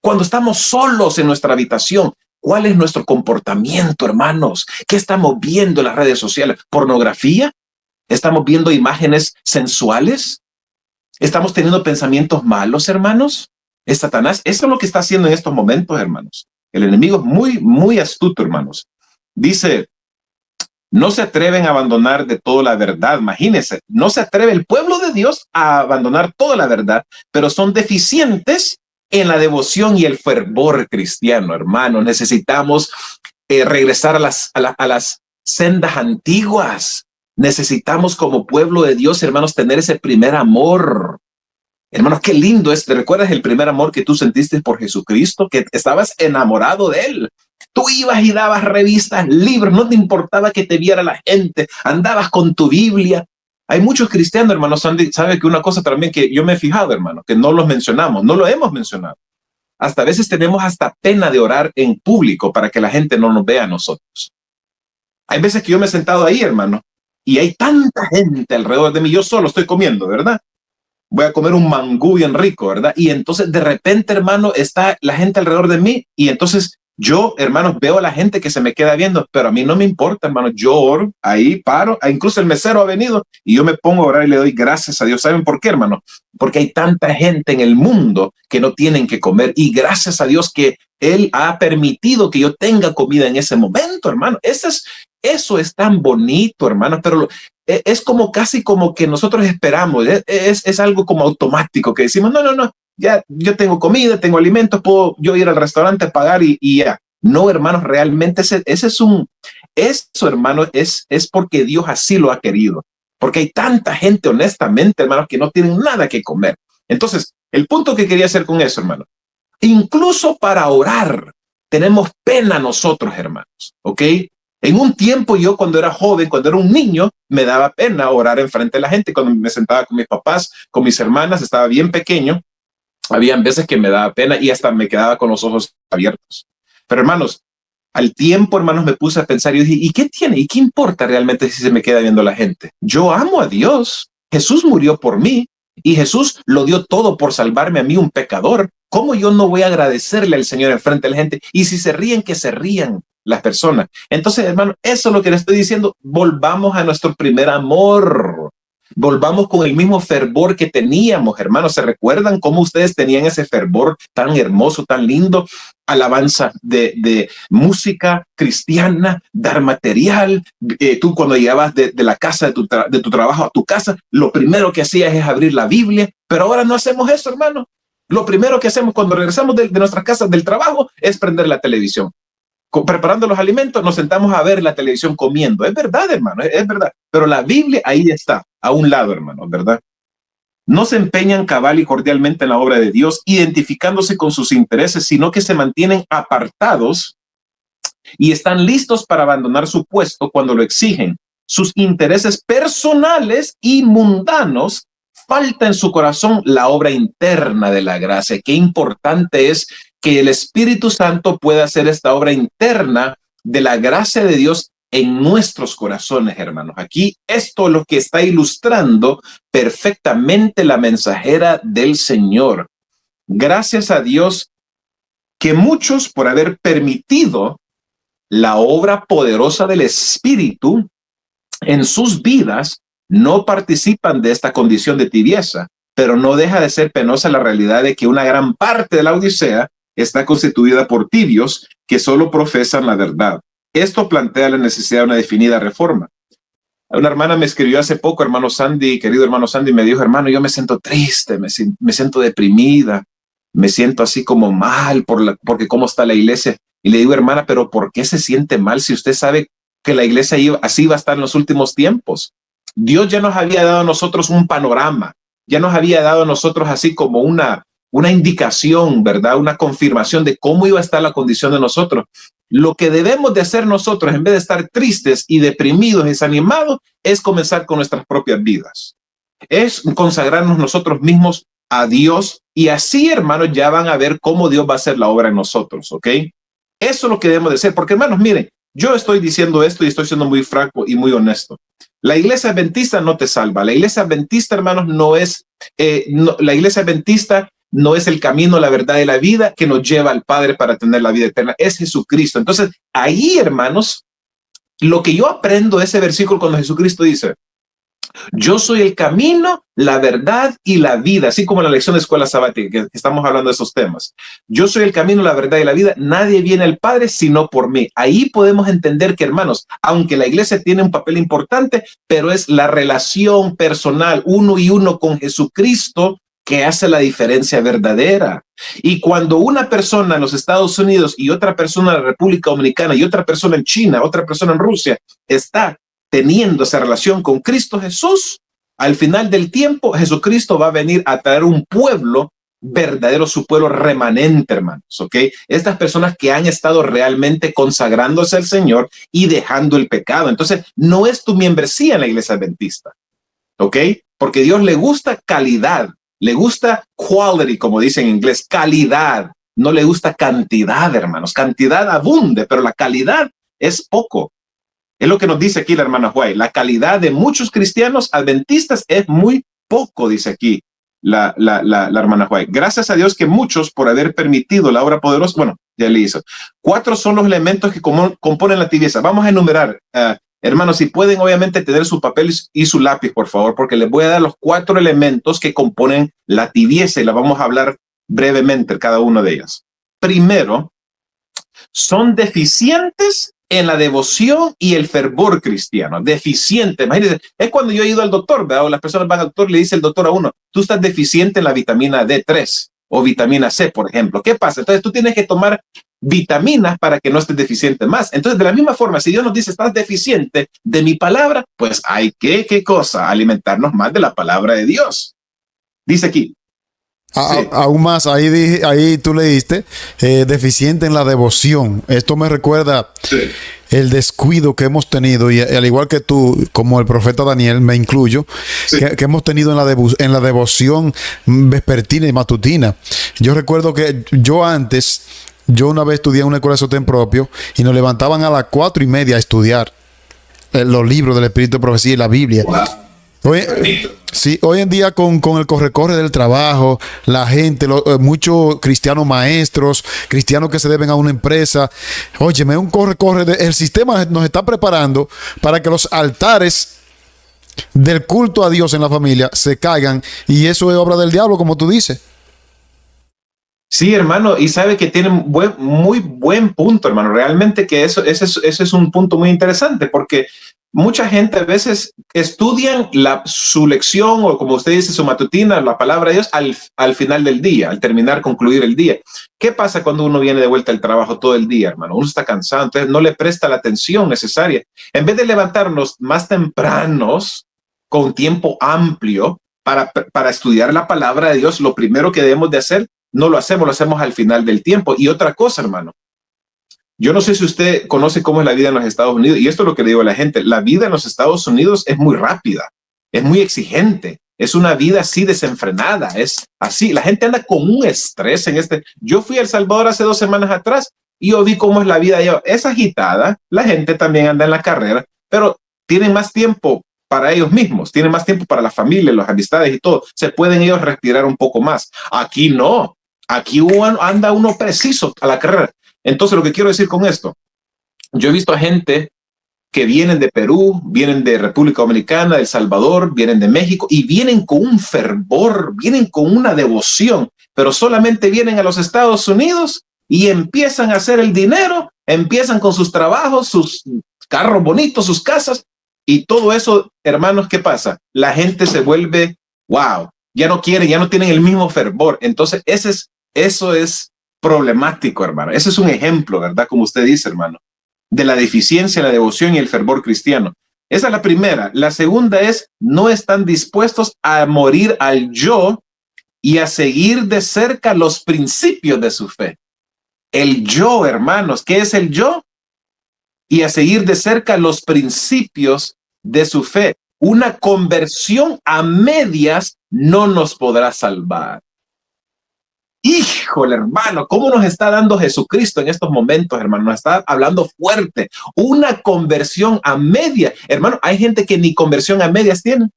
cuando estamos solos en nuestra habitación. ¿Cuál es nuestro comportamiento, hermanos? ¿Qué estamos viendo en las redes sociales? ¿Pornografía? ¿Estamos viendo imágenes sensuales? ¿Estamos teniendo pensamientos malos, hermanos? Es Satanás. Eso es lo que está haciendo en estos momentos, hermanos. El enemigo es muy, muy astuto, hermanos. Dice, no se atreven a abandonar de todo la verdad. Imagínense, no se atreve el pueblo de Dios a abandonar toda la verdad, pero son deficientes en la devoción y el fervor cristiano, hermanos. Necesitamos regresar a las sendas antiguas. Necesitamos como pueblo de Dios, hermanos, tener ese primer amor. Hermanos, qué lindo es. ¿Te recuerdas el primer amor que tú sentiste por Jesucristo? Que estabas enamorado de él. Tú ibas y dabas revistas, libros, no te importaba que te viera la gente. Andabas con tu Biblia. Hay muchos cristianos, hermanos, sabe que una cosa también que yo me he fijado, hermano, que no los mencionamos, no lo hemos mencionado. Hasta a veces tenemos hasta pena de orar en público para que la gente no nos vea a nosotros. Hay veces que yo me he sentado ahí, hermano, y hay tanta gente alrededor de mí, yo solo estoy comiendo, ¿verdad? Voy a comer un mangú bien rico, ¿verdad? Y entonces de repente, hermano, está la gente alrededor de mí y entonces yo, hermanos, veo a la gente que se me queda viendo, pero a mí no me importa, hermano. Yo oro, ahí paro, incluso el mesero ha venido y yo me pongo a orar y le doy gracias a Dios. ¿Saben por qué, hermano? Porque hay tanta gente en el mundo que no tienen que comer y gracias a Dios que Él ha permitido que yo tenga comida en ese momento, hermano. Eso es tan bonito, hermano, pero es como casi como que nosotros esperamos, es algo como automático que decimos, no, ya yo tengo comida, tengo alimentos, puedo yo ir al restaurante, pagar y ya. No, hermanos, realmente eso, hermano, es porque Dios así lo ha querido, porque hay tanta gente, honestamente, hermanos, que no tienen nada que comer. Entonces, el punto que quería hacer con eso, hermano, incluso para orar, tenemos pena nosotros, hermanos, ¿ok? En un tiempo yo cuando era joven, cuando era un niño, me daba pena orar enfrente de la gente. Cuando me sentaba con mis papás, con mis hermanas, estaba bien pequeño. Habían veces que me daba pena y hasta me quedaba con los ojos abiertos. Pero hermanos, al tiempo, hermanos, me puse a pensar y dije, ¿y qué tiene? ¿Y qué importa realmente si se me queda viendo la gente? Yo amo a Dios. Jesús murió por mí y Jesús lo dio todo por salvarme a mí, un pecador. ¿Cómo yo no voy a agradecerle al Señor enfrente de la gente? Y si se ríen, que se rían las personas. Entonces, hermano, eso es lo que le estoy diciendo. Volvamos a nuestro primer amor. Volvamos con el mismo fervor que teníamos, hermanos. ¿Se recuerdan cómo ustedes tenían ese fervor tan hermoso, tan lindo? Alabanza de música cristiana, dar material. Tú cuando llegabas de la casa, de tu trabajo a tu casa, lo primero que hacías es abrir la Biblia. Pero ahora no hacemos eso, hermano. Lo primero que hacemos cuando regresamos de nuestras casas del trabajo es prender la televisión. Preparando los alimentos, nos sentamos a ver la televisión comiendo. Es verdad, hermano, es verdad. Pero la Biblia ahí está, a un lado, hermano, ¿verdad? No se empeñan cabal y cordialmente en la obra de Dios, identificándose con sus intereses, sino que se mantienen apartados y están listos para abandonar su puesto cuando lo exigen. Sus intereses personales y mundanos, falta en su corazón la obra interna de la gracia. Qué importante es que el Espíritu Santo pueda hacer esta obra interna de la gracia de Dios en nuestros corazones, hermanos. Aquí esto es lo que está ilustrando perfectamente la mensajera del Señor. Gracias a Dios que muchos, por haber permitido la obra poderosa del Espíritu en sus vidas, no participan de esta condición de tibieza, pero no deja de ser penosa la realidad de que una gran parte de la Odisea está constituida por tibios que solo profesan la verdad. Esto plantea la necesidad de una definida reforma. Una hermana me escribió hace poco, hermano Sandy, querido hermano Sandy, me dijo, hermano, yo me siento triste, me siento deprimida, me siento así como mal porque cómo está la iglesia. Y le digo, hermana, pero ¿por qué se siente mal si usted sabe que la iglesia así va a estar en los últimos tiempos? Dios ya nos había dado a nosotros un panorama, ya nos había dado a nosotros así como una indicación, ¿verdad? Una confirmación de cómo iba a estar la condición de nosotros. Lo que debemos de hacer nosotros, en vez de estar tristes y deprimidos, desanimados, es comenzar con nuestras propias vidas. Es consagrarnos nosotros mismos a Dios y así, hermanos, ya van a ver cómo Dios va a hacer la obra en nosotros, ¿ok? Eso es lo que debemos de hacer, porque, hermanos, miren, yo estoy diciendo esto y estoy siendo muy franco y muy honesto. La iglesia adventista no te salva. La iglesia adventista, hermanos, la iglesia adventista no es el camino, la verdad y la vida que nos lleva al Padre para tener la vida eterna. Es Jesucristo. Entonces, ahí, hermanos, lo que yo aprendo de ese versículo cuando Jesucristo dice, yo soy el camino, la verdad y la vida, así como en la lección de escuela sabática que estamos hablando de esos temas. Yo soy el camino, la verdad y la vida. Nadie viene al Padre sino por mí. Ahí podemos entender que, hermanos, aunque la iglesia tiene un papel importante, pero es la relación personal, uno y uno con Jesucristo, que hace la diferencia verdadera. Y cuando una persona en los Estados Unidos y otra persona en la República Dominicana y otra persona en China, otra persona en Rusia, está teniendo esa relación con Cristo Jesús, al final del tiempo, Jesucristo va a venir a traer un pueblo verdadero, su pueblo remanente, hermanos, ¿ok? Estas personas que han estado realmente consagrándose al Señor y dejando el pecado. Entonces, no es tu membresía en la iglesia adventista, ¿ok? Porque Dios le gusta calidad, le gusta quality, como dicen en inglés, calidad. No le gusta cantidad, hermanos. Cantidad abunde, pero la calidad es poco. Es lo que nos dice aquí la hermana White. La calidad de muchos cristianos adventistas es muy poco, dice aquí la hermana White. Gracias a Dios que muchos, por haber permitido la obra poderosa, bueno, ya le hizo. 4 son los elementos que componen la tibieza. Vamos a enumerar, hermanos, si pueden obviamente tener su papel y su lápiz, por favor, porque les voy a dar los 4 elementos que componen la tibieza y la vamos a hablar brevemente cada una de ellas. Primero, son deficientes en la devoción y el fervor cristiano. Deficiente, imagínense, es cuando yo he ido al doctor, ¿verdad? O las personas van al doctor, le dice el doctor a uno, tú estás deficiente en la vitamina D3 o vitamina C, por ejemplo. ¿Qué pasa? Entonces tú tienes que tomar vitaminas para que no estés deficiente más. Entonces, de la misma forma, si Dios nos dice, estás deficiente de mi palabra, pues hay que, ¿qué cosa? Alimentarnos más de la palabra de Dios. Dice aquí. Sí. Aún más, ahí tú leíste deficiente en la devoción. Esto me recuerda el descuido que hemos tenido, y al igual que tú, como el profeta Daniel, me incluyo, que hemos tenido en la devoción vespertina y matutina. Yo recuerdo que yo una vez estudié en una escuela de sostén propio y nos levantaban a las 4:30 a estudiar los libros del Espíritu de Profecía y la Biblia. Wow. Hoy en día con el corre-corre del trabajo, la gente, muchos cristianos maestros, cristianos que se deben a una empresa, óyeme, un corre-corre, el sistema nos está preparando para que los altares del culto a Dios en la familia se caigan, y eso es obra del diablo, como tú dices. Sí, hermano, y sabe que tiene muy buen punto, hermano. Realmente que ese es un punto muy interesante, porque mucha gente a veces estudian su lección, o como usted dice, su matutina, la palabra de Dios, al final del día, al concluir el día. ¿Qué pasa cuando uno viene de vuelta al trabajo todo el día, hermano? Uno está cansado, entonces no le presta la atención necesaria. En vez de levantarnos más tempranos, con tiempo amplio, para estudiar la palabra de Dios, lo primero que debemos de hacer, no lo hacemos al final del tiempo. Y otra cosa, hermano, yo no sé si usted conoce cómo es la vida en los Estados Unidos, y esto es lo que le digo a la gente. La vida en los Estados Unidos es muy rápida, es muy exigente, es una vida así desenfrenada, es así. La gente anda con un estrés en este. Yo fui a El Salvador hace 2 semanas atrás y yo vi cómo es la vida allá. Es agitada, la gente también anda en la carrera, pero tienen más tiempo para ellos mismos, tienen más tiempo para la familia, las amistades y todo. Se pueden ellos respirar un poco más. Aquí no. Aquí anda uno preciso a la carrera. Entonces, lo que quiero decir con esto, Yo he visto a gente que vienen de Perú, vienen de República Dominicana, de El Salvador, vienen de México y vienen con un fervor, vienen con una devoción, pero solamente vienen a los Estados Unidos y empiezan a hacer el dinero, empiezan con sus trabajos, sus carros bonitos, sus casas y todo eso, hermanos, ¿qué pasa? La gente se vuelve, wow, ya no quiere, ya no tienen el mismo fervor. Entonces, eso es problemático, hermano. Ese es un ejemplo, ¿verdad? Como usted dice, hermano, de la deficiencia, la devoción y el fervor cristiano. Esa es la primera. La segunda es, no están dispuestos a morir al yo y a seguir de cerca los principios de su fe. El yo, hermanos, ¿qué es el yo? Y a seguir de cerca los principios de su fe. Una conversión a medias no nos podrá salvar. Híjole, hermano, ¿cómo nos está dando Jesucristo en estos momentos, hermano? Nos está hablando fuerte. Una conversión a media. Hermano, hay gente que ni conversión a medias tiene.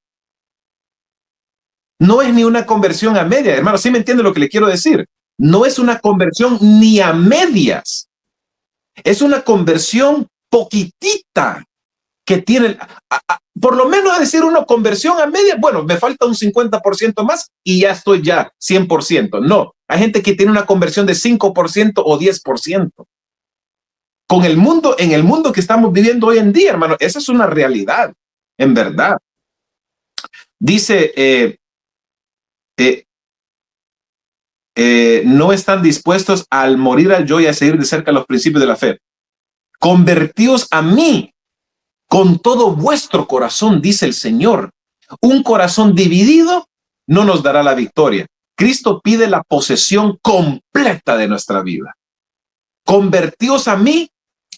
No es ni una conversión a media. Hermano, ¿sí me entiende lo que le quiero decir? No es una conversión ni a medias. Es una conversión poquitita que tiene, por lo menos a decir una conversión a media, bueno, me falta un 50% más y ya estoy ya 100%. No, hay gente que tiene una conversión de 5% o 10%. Con el mundo, en el mundo que estamos viviendo hoy en día, hermano, esa es una realidad, en verdad. Dice, no están dispuestos al morir al yo y a seguir de cerca los principios de la fe. Convertíos a mí con todo vuestro corazón, dice el Señor. Un corazón dividido no nos dará la victoria. Cristo pide la posesión completa de nuestra vida. Convertíos a mí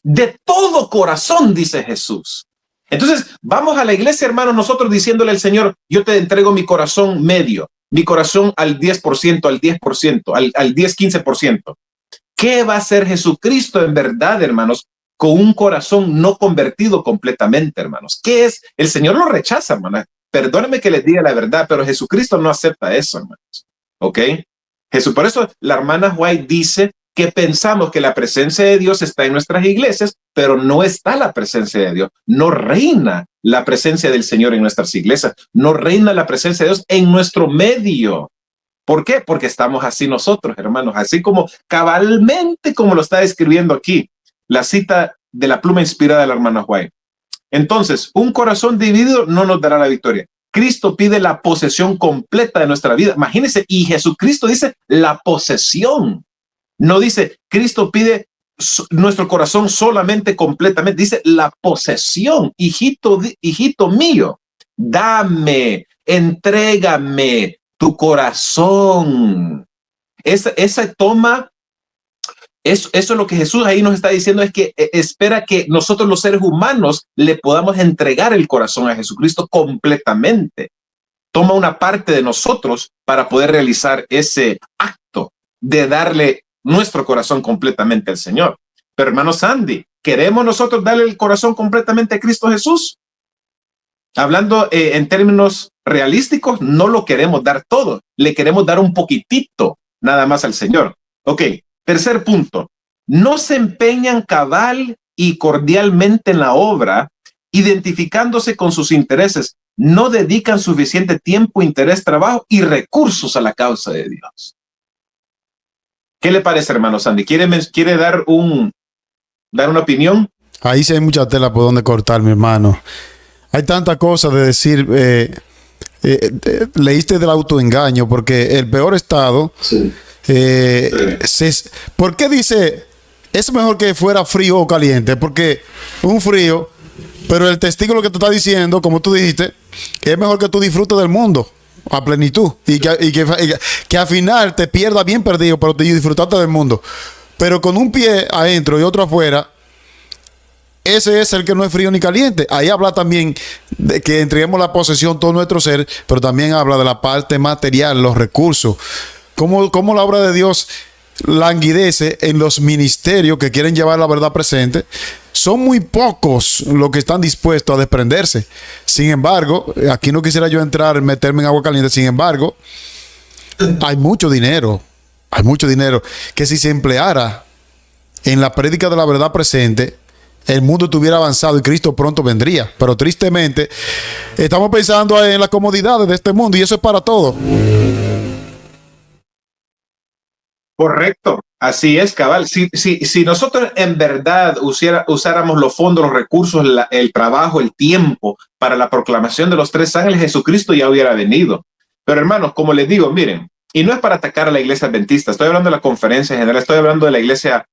de todo corazón, dice Jesús. Entonces, vamos a la iglesia, hermanos, nosotros diciéndole al Señor, yo te entrego mi corazón medio, mi corazón al 10%, al 10%, al 10, 15%. ¿Qué va a hacer Jesucristo en verdad, hermanos, con un corazón no convertido completamente, hermanos? ¿Qué es? El Señor lo rechaza, hermanos. Perdónenme que les diga la verdad, pero Jesucristo no acepta eso, hermanos. ¿Ok? Por eso la hermana White dice que pensamos que la presencia de Dios está en nuestras iglesias, pero no está la presencia de Dios. No reina la presencia del Señor en nuestras iglesias. No reina la presencia de Dios en nuestro medio. ¿Por qué? Porque estamos así nosotros, hermanos, así como cabalmente como lo está describiendo aquí la cita de la pluma inspirada de la hermana White. Entonces, un corazón dividido no nos dará la victoria. Cristo pide la posesión completa de nuestra vida. Imagínense, y Jesucristo dice la posesión. No dice, Cristo pide nuestro corazón solamente completamente. Dice la posesión. Hijito mío, dame, entrégame tu corazón. Esa toma. Eso es lo que Jesús ahí nos está diciendo, es que espera que nosotros los seres humanos le podamos entregar el corazón a Jesucristo completamente. Toma una parte de nosotros para poder realizar ese acto de darle nuestro corazón completamente al Señor. Pero hermano Sandy, ¿queremos nosotros darle el corazón completamente a Cristo Jesús? Hablando en términos realísticos, no lo queremos dar todo, le queremos dar un poquitito nada más al Señor. Ok. Tercer punto, no se empeñan cabal y cordialmente en la obra, identificándose con sus intereses, no dedican suficiente tiempo, interés, trabajo y recursos a la causa de Dios. ¿Qué le parece, hermano Sandy? ¿Quiere dar una opinión? Ahí sí hay mucha tela por donde cortar, mi hermano. Hay tanta cosa de decir, leíste del autoengaño, porque el peor estado... Sí. ¿Por qué dice es mejor que fuera frío o caliente? Porque un frío, pero el testigo lo que te está diciendo, como tú dijiste, que es mejor que tú disfrutes del mundo a plenitud y que al final te pierdas bien perdido, pero te disfrutaste del mundo. Pero con un pie adentro y otro afuera, ese es el que no es frío ni caliente. Ahí habla también de que entreguemos la posesión todo nuestro ser, pero también habla de la parte material, los recursos. Cómo la obra de Dios languidece en los ministerios que quieren llevar la verdad presente. Son muy pocos los que están dispuestos a desprenderse. Sin embargo, aquí no quisiera yo meterme en agua caliente. Sin embargo, hay mucho dinero que si se empleara en la prédica de la verdad presente, el mundo estuviera avanzado y Cristo pronto vendría. Pero tristemente, estamos pensando en las comodidades de este mundo y eso es para todo. Correcto, así es, cabal. Si nosotros en verdad usáramos los fondos, los recursos, el trabajo, el tiempo para la proclamación de los tres ángeles, Jesucristo ya hubiera venido. Pero hermanos, como les digo, miren, y no es para atacar a la iglesia adventista, estoy hablando de la conferencia en general, estoy hablando de la iglesia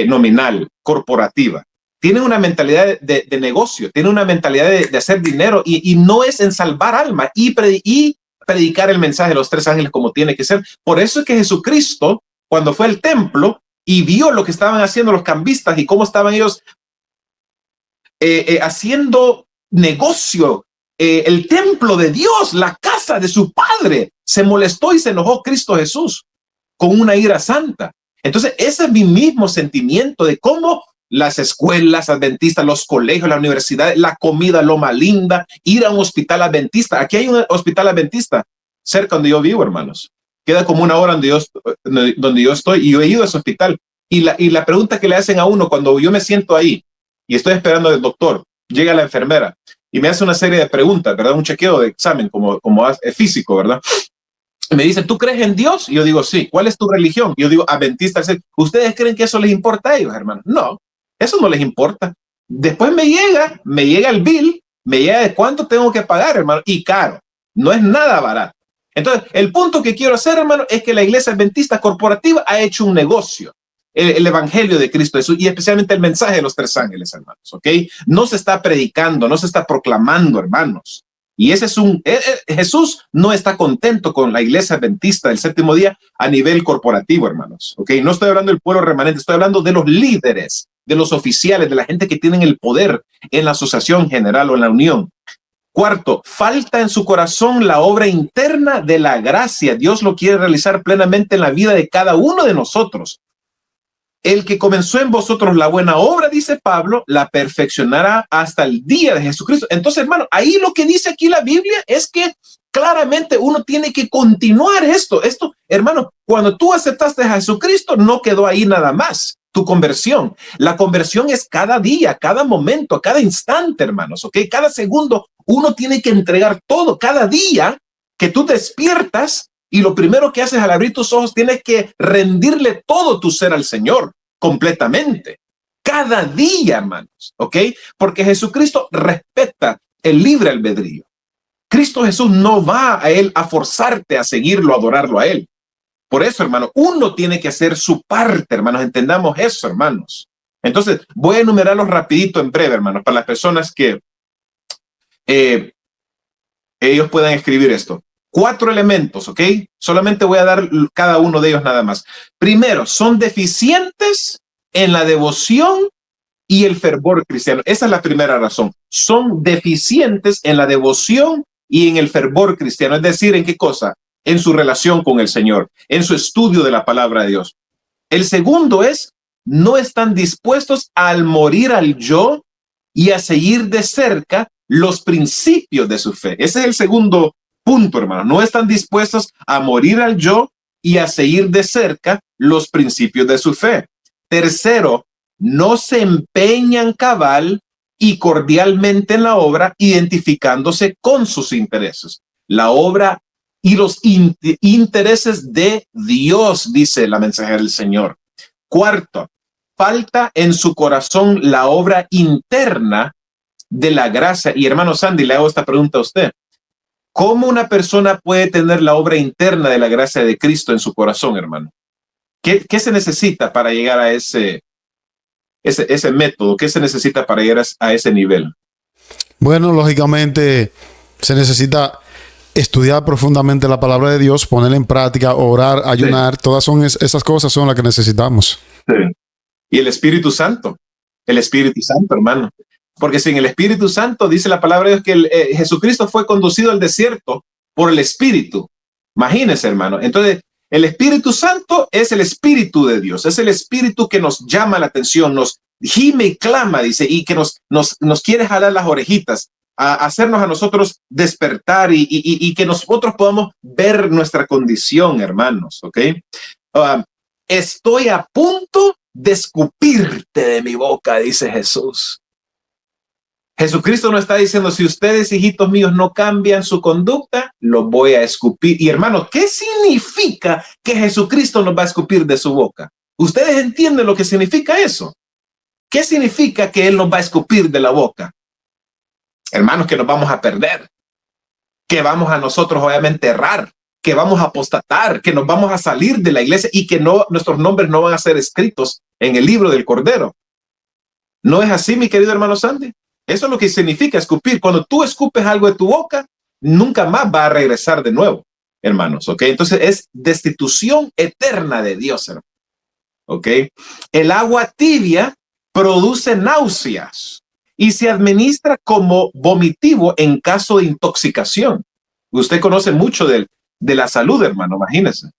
nominal, corporativa. Tienen una mentalidad de negocio, tienen una mentalidad de hacer dinero y no es en salvar alma y predicar el mensaje de los tres ángeles como tiene que ser. Por eso es que Jesucristo, cuando fue al templo y vio lo que estaban haciendo los cambistas y cómo estaban ellos haciendo negocio, el templo de Dios, la casa de su Padre, se molestó y se enojó Cristo Jesús con una ira santa. Entonces, ese es mi mismo sentimiento de cómo las escuelas adventistas, los colegios, la universidad, la comida Loma Linda, ir a un hospital adventista. Aquí hay un hospital adventista cerca donde yo vivo, hermanos. Queda como una hora donde yo estoy y yo he ido a ese hospital. Y la pregunta que le hacen a uno cuando yo me siento ahí y estoy esperando al doctor, llega la enfermera y me hace una serie de preguntas, ¿verdad? Un chequeo de examen como físico, ¿verdad? Y me dice, ¿tú crees en Dios? Y yo digo, sí. ¿Cuál es tu religión? Y yo digo, adventista. ¿Ustedes creen que eso les importa a ellos, hermano? No, eso no les importa. Después me llega el bill, me llega de cuánto tengo que pagar, hermano, y caro. No es nada barato. Entonces, el punto que quiero hacer, hermano, es que la iglesia adventista corporativa ha hecho un negocio. El evangelio de Cristo Jesús y especialmente el mensaje de los tres ángeles, hermanos, ¿ok? No se está predicando, no se está proclamando, hermanos. Y ese es Jesús no está contento con la iglesia adventista del séptimo día a nivel corporativo, hermanos, ¿ok? No estoy hablando del pueblo remanente, estoy hablando de los líderes, de los oficiales, de la gente que tienen el poder en la asociación general o en la unión. Cuarto, falta en su corazón la obra interna de la gracia. Dios lo quiere realizar plenamente en la vida de cada uno de nosotros. El que comenzó en vosotros la buena obra, dice Pablo, la perfeccionará hasta el día de Jesucristo. Entonces, hermano, ahí lo que dice aquí la Biblia es que claramente uno tiene que continuar esto. Hermano, cuando tú aceptaste a Jesucristo, no quedó ahí nada más. Tu conversión. La conversión es cada día, cada momento, cada instante, hermanos, ¿ok? Cada segundo uno tiene que entregar todo. Cada día que tú despiertas y lo primero que haces al abrir tus ojos, tienes que rendirle todo tu ser al Señor completamente. Cada día, hermanos, ¿ok? Porque Jesucristo respeta el libre albedrío. Cristo Jesús no va a él a forzarte a seguirlo, a adorarlo a él. Por eso, hermano, uno tiene que hacer su parte, hermanos. Entendamos eso, hermanos. Entonces, voy a enumerarlos rapidito en breve, hermanos, para las personas que ellos puedan escribir esto. 4 elementos, ¿ok? Solamente voy a dar cada uno de ellos nada más. Primero, son deficientes en la devoción y el fervor cristiano. Esa es la primera razón. Son deficientes en la devoción y en el fervor cristiano. Es decir, ¿en qué cosa? En su relación con el Señor, en su estudio de la palabra de Dios. El segundo es, no están dispuestos al morir al yo y a seguir de cerca los principios de su fe. Ese es el segundo punto, hermano. No están dispuestos a morir al yo y a seguir de cerca los principios de su fe. Tercero, no se empeñan cabal y cordialmente en la obra, identificándose con sus intereses. La obra y los intereses de Dios, dice la mensajera del Señor. Cuarto, falta en su corazón la obra interna de la gracia. Y hermano Sandy, le hago esta pregunta a usted. ¿Cómo una persona puede tener la obra interna de la gracia de Cristo en su corazón, hermano? ¿Qué se necesita para llegar a ese método? ¿Qué se necesita para llegar a ese nivel? Bueno, lógicamente se necesita estudiar profundamente la palabra de Dios, ponerla en práctica, orar, ayunar. Sí. Todas esas cosas son las que necesitamos. Sí. Y el Espíritu Santo, hermano. Porque sin el Espíritu Santo, dice la palabra de Dios que Jesucristo fue conducido al desierto por el Espíritu. Imagínense, hermano. Entonces, el Espíritu Santo es el Espíritu de Dios. Es el Espíritu que nos llama la atención, nos gime y clama, dice, y que nos quiere jalar las orejitas, a hacernos a nosotros despertar y que nosotros podamos ver nuestra condición, hermanos, ¿ok? Estoy a punto de escupirte de mi boca, dice Jesús. Jesucristo no está diciendo, si ustedes, hijitos míos, no cambian su conducta, los voy a escupir. Y hermanos, ¿qué significa que Jesucristo nos va a escupir de su boca? ¿Ustedes entienden lo que significa eso? ¿Qué significa que Él nos va a escupir de la boca? Hermanos, que nos vamos a perder, que vamos a nosotros obviamente errar, que vamos a apostatar, que nos vamos a salir de la iglesia y que no, nuestros nombres no van a ser escritos en el libro del Cordero. ¿No es así, mi querido hermano Sandy? Eso es lo que significa escupir. Cuando tú escupes algo de tu boca, nunca más va a regresar de nuevo, hermanos, ¿ok? Entonces es destitución eterna de Dios, hermano, ¿ok? El agua tibia produce náuseas y se administra como vomitivo en caso de intoxicación. Usted conoce mucho de la salud, hermano, imagínese.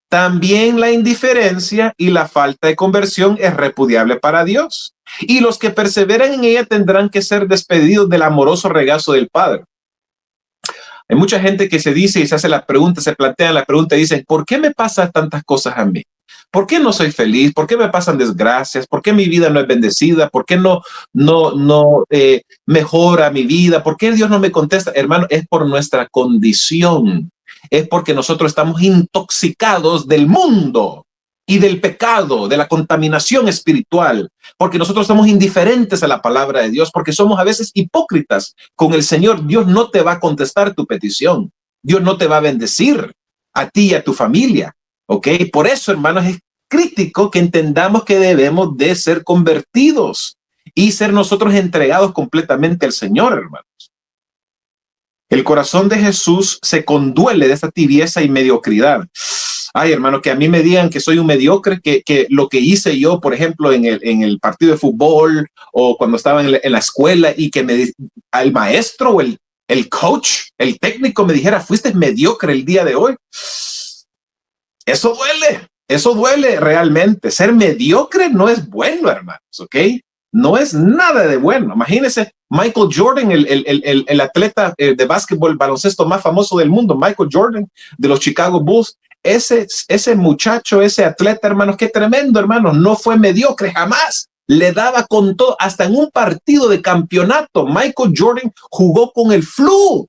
También la indiferencia y la falta de conversión es repudiable para Dios. Y los que perseveran en ella tendrán que ser despedidos del amoroso regazo del Padre. Hay mucha gente que se dice y se hace la pregunta, se plantea la pregunta y dicen, ¿por qué me pasan tantas cosas a mí? ¿Por qué no soy feliz? ¿Por qué me pasan desgracias? ¿Por qué mi vida no es bendecida? ¿Por qué no mejora mi vida? ¿Por qué Dios no me contesta? Hermano, es por nuestra condición. Es porque nosotros estamos intoxicados del mundo y del pecado, de la contaminación espiritual, porque nosotros somos indiferentes a la palabra de Dios, porque somos a veces hipócritas con el Señor. Dios no te va a contestar tu petición. Dios no te va a bendecir a ti y a tu familia. ¿Ok? Por eso, hermanos, es crítico que entendamos que debemos de ser convertidos y ser nosotros entregados completamente al Señor, hermanos. El corazón de Jesús se conduele de esa tibieza y mediocridad. Ay, hermano, que a mí me digan que soy un mediocre, que lo que hice yo, por ejemplo, en el partido de fútbol o cuando estaba en la escuela y que al maestro o el coach, el técnico me dijera, fuiste mediocre el día de hoy. Eso duele realmente. Ser mediocre no es bueno, hermanos, ¿ok? No es nada de bueno. Imagínense Michael Jordan, el atleta de básquetbol, baloncesto más famoso del mundo, Michael Jordan, de los Chicago Bulls. Ese muchacho, ese atleta, hermanos, qué tremendo, hermanos. No fue mediocre jamás. Le daba con todo. Hasta en un partido de campeonato, Michael Jordan jugó con el flu.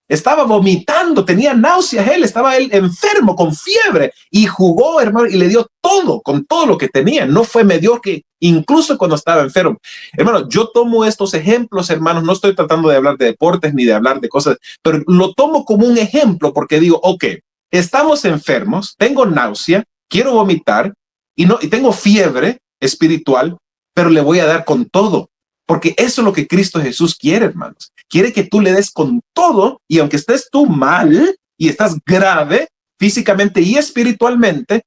Estaba vomitando, tenía náuseas, estaba enfermo, con fiebre, y jugó, hermano, y le dio todo, con todo lo que tenía. No fue mediocre, incluso cuando estaba enfermo. Hermano, yo tomo estos ejemplos, hermanos, no estoy tratando de hablar de deportes ni de hablar de cosas, pero lo tomo como un ejemplo porque digo, ok, estamos enfermos, tengo náusea, quiero vomitar, y tengo fiebre espiritual, pero le voy a dar con todo. Porque eso es lo que Cristo Jesús quiere, hermanos. Quiere que tú le des con todo, y aunque estés tú mal y estás grave físicamente y espiritualmente,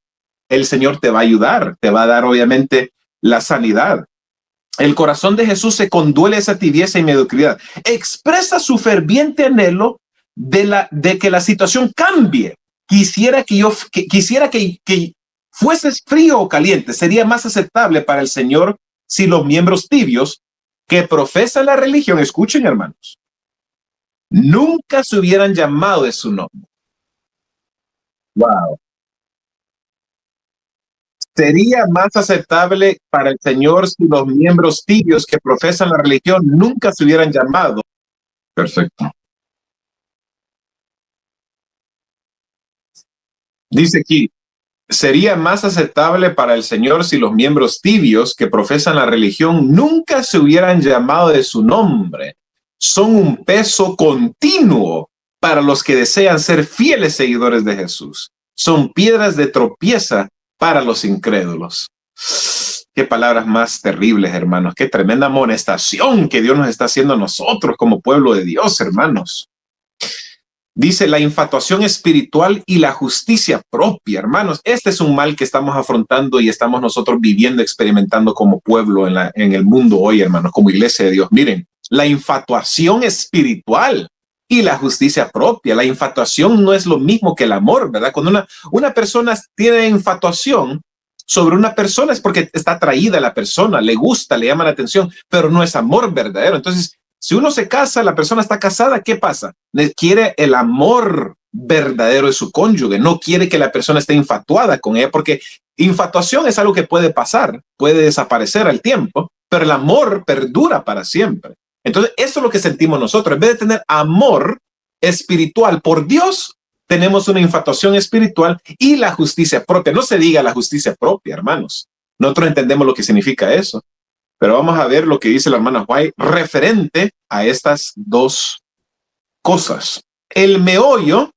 el Señor te va a ayudar, te va a dar obviamente la sanidad. El corazón de Jesús se conduele esa tibieza y mediocridad. Expresa su ferviente anhelo de que la situación cambie. Quisiera que fueses frío o caliente. Sería más aceptable para el Señor si los miembros tibios que profesan la religión, escuchen, hermanos, nunca se hubieran llamado de su nombre. Wow. Sería más aceptable para el Señor si los miembros tibios que profesan la religión nunca se hubieran llamado. Perfecto. Dice aquí, sería más aceptable para el Señor si los miembros tibios que profesan la religión nunca se hubieran llamado de su nombre. Son un peso continuo para los que desean ser fieles seguidores de Jesús. Son piedras de tropiezo para los incrédulos. Qué palabras más terribles, hermanos. Qué tremenda amonestación que Dios nos está haciendo a nosotros como pueblo de Dios, hermanos. Dice la infatuación espiritual y la justicia propia, hermanos. Este es un mal que estamos afrontando y estamos nosotros viviendo, experimentando como pueblo en el mundo hoy, hermanos, como iglesia de Dios. Miren, la infatuación espiritual y la justicia propia. La infatuación no es lo mismo que el amor, ¿verdad? Cuando una persona tiene infatuación sobre una persona es porque está atraída a la persona, le gusta, le llama la atención, pero no es amor verdadero. Entonces, si uno se casa, la persona está casada, ¿qué pasa? Quiere el amor verdadero de su cónyuge. No quiere que la persona esté infatuada con ella, porque infatuación es algo que puede pasar, puede desaparecer al tiempo, pero el amor perdura para siempre. Entonces, eso es lo que sentimos nosotros. En vez de tener amor espiritual por Dios, tenemos una infatuación espiritual y la justicia propia. No se diga la justicia propia, hermanos. Nosotros entendemos lo que significa eso. Pero vamos a ver lo que dice la hermana White referente a estas dos cosas. El meollo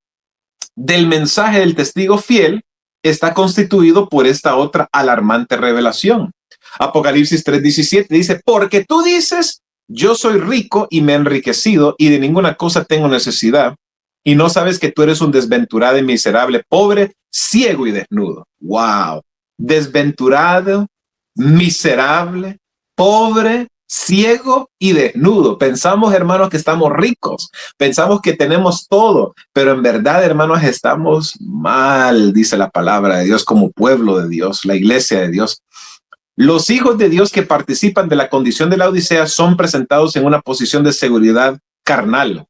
del mensaje del testigo fiel está constituido por esta otra alarmante revelación. Apocalipsis 3:17 dice, porque tú dices, yo soy rico y me he enriquecido y de ninguna cosa tengo necesidad, y no sabes que tú eres un desventurado y miserable, pobre, ciego y desnudo. ¡Wow! Desventurado, miserable, pobre, ciego y desnudo. Pensamos, hermanos, que estamos ricos. Pensamos que tenemos todo. Pero en verdad, hermanos, estamos mal, dice la palabra de Dios, como pueblo de Dios, la iglesia de Dios. Los hijos de Dios que participan de la condición de la Odisea son presentados en una posición de seguridad carnal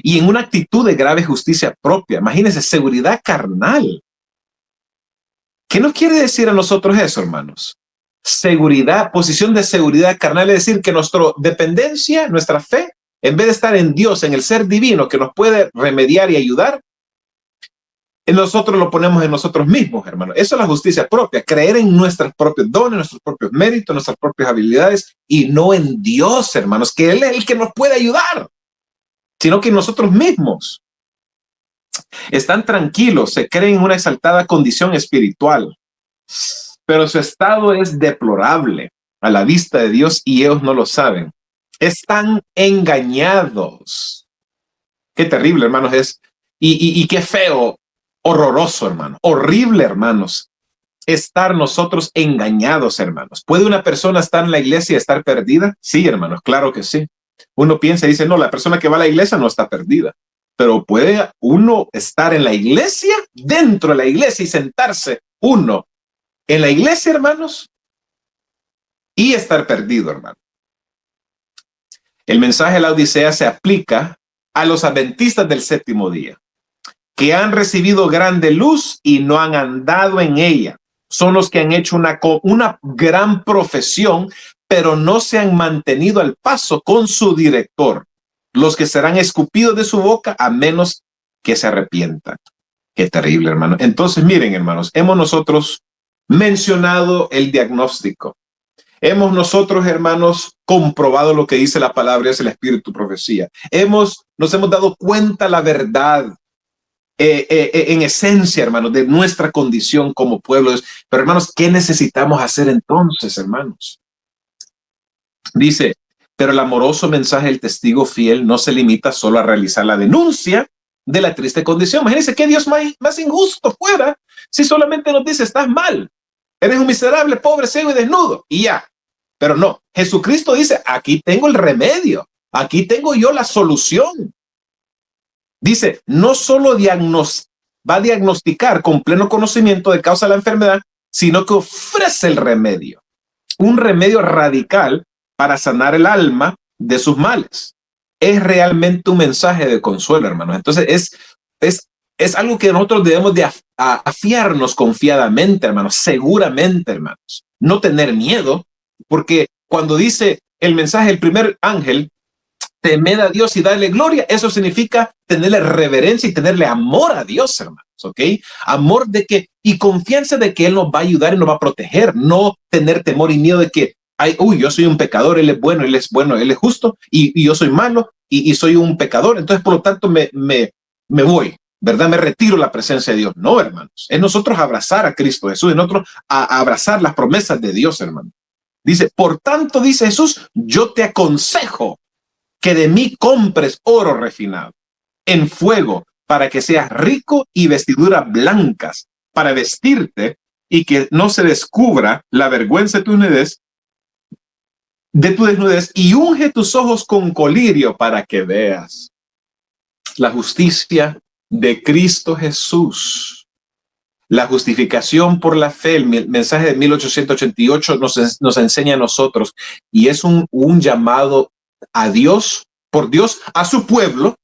y en una actitud de grave justicia propia. Imagínense, seguridad carnal. ¿Qué nos quiere decir a nosotros eso, hermanos? Seguridad, posición de seguridad carnal, es decir, que nuestra dependencia, nuestra fe, en vez de estar en Dios, en el ser divino que nos puede remediar y ayudar, nosotros lo ponemos en nosotros mismos, hermanos. Eso es la justicia propia, creer en nuestros propios dones, nuestros propios méritos, nuestras propias habilidades y no en Dios, hermanos, que Él es el que nos puede ayudar, sino que nosotros mismos. Están tranquilos, se creen en una exaltada condición espiritual, pero su estado es deplorable a la vista de Dios y ellos no lo saben. Están engañados. Qué terrible, hermanos, es. Y qué feo, horroroso, hermano. Horrible, hermanos. Estar nosotros engañados, hermanos. ¿Puede una persona estar en la iglesia y estar perdida? Sí, hermanos, claro que sí. Uno piensa y dice, no, la persona que va a la iglesia no está perdida. Pero puede uno estar en la iglesia, dentro de la iglesia y sentarse uno en la iglesia, hermanos, y estar perdido, hermano. El mensaje de la Odisea se aplica a los adventistas del séptimo día, que han recibido grande luz y no han andado en ella. Son los que han hecho una gran profesión, pero no se han mantenido al paso con su director. Los que serán escupidos de su boca a menos que se arrepientan. Qué terrible, hermano. Entonces, miren, hermanos, hemos nosotros mencionado el diagnóstico. Hemos nosotros, hermanos, comprobado lo que dice la palabra, es el espíritu profecía. Nos hemos dado cuenta la verdad en esencia, hermanos, de nuestra condición como pueblo. Pero, hermanos, ¿qué necesitamos hacer entonces, hermanos? Dice, pero el amoroso mensaje del testigo fiel no se limita solo a realizar la denuncia de la triste condición. Imagínense qué Dios más injusto fuera si solamente nos dice, estás mal, eres un miserable, pobre, ciego y desnudo, y ya. Pero no, Jesucristo dice, aquí tengo el remedio, aquí tengo yo la solución. Dice, no solo va a diagnosticar con pleno conocimiento de causa de la enfermedad, sino que ofrece el remedio, un remedio radical para sanar el alma de sus males. Es realmente un mensaje de consuelo, hermanos. Entonces es algo que nosotros debemos de afiarnos confiadamente, hermanos, seguramente, hermanos. No tener miedo, porque cuando dice el mensaje del primer ángel, temed a Dios y dale gloria, eso significa tenerle reverencia y tenerle amor a Dios, hermanos, ¿ok? Amor de que, y confianza de que Él nos va a ayudar y nos va a proteger, no tener temor y miedo de que, yo soy un pecador, Él es bueno, Él es justo, y yo soy malo, y soy un pecador, entonces por lo tanto me voy, ¿verdad? Me retiro la presencia de Dios. No, hermanos, es nosotros abrazar a Cristo Jesús, es nosotros abrazar las promesas de Dios, hermano. Dice, por tanto, dice Jesús, yo te aconsejo que de mí compres oro refinado en fuego para que seas rico y vestiduras blancas para vestirte y que no se descubra la vergüenza de tu desnudez y unge tus ojos con colirio para que veas la justicia de Cristo Jesús. La justificación por la fe, el mensaje de 1888 nos enseña a nosotros y es un llamado a Dios, por Dios, a su pueblo,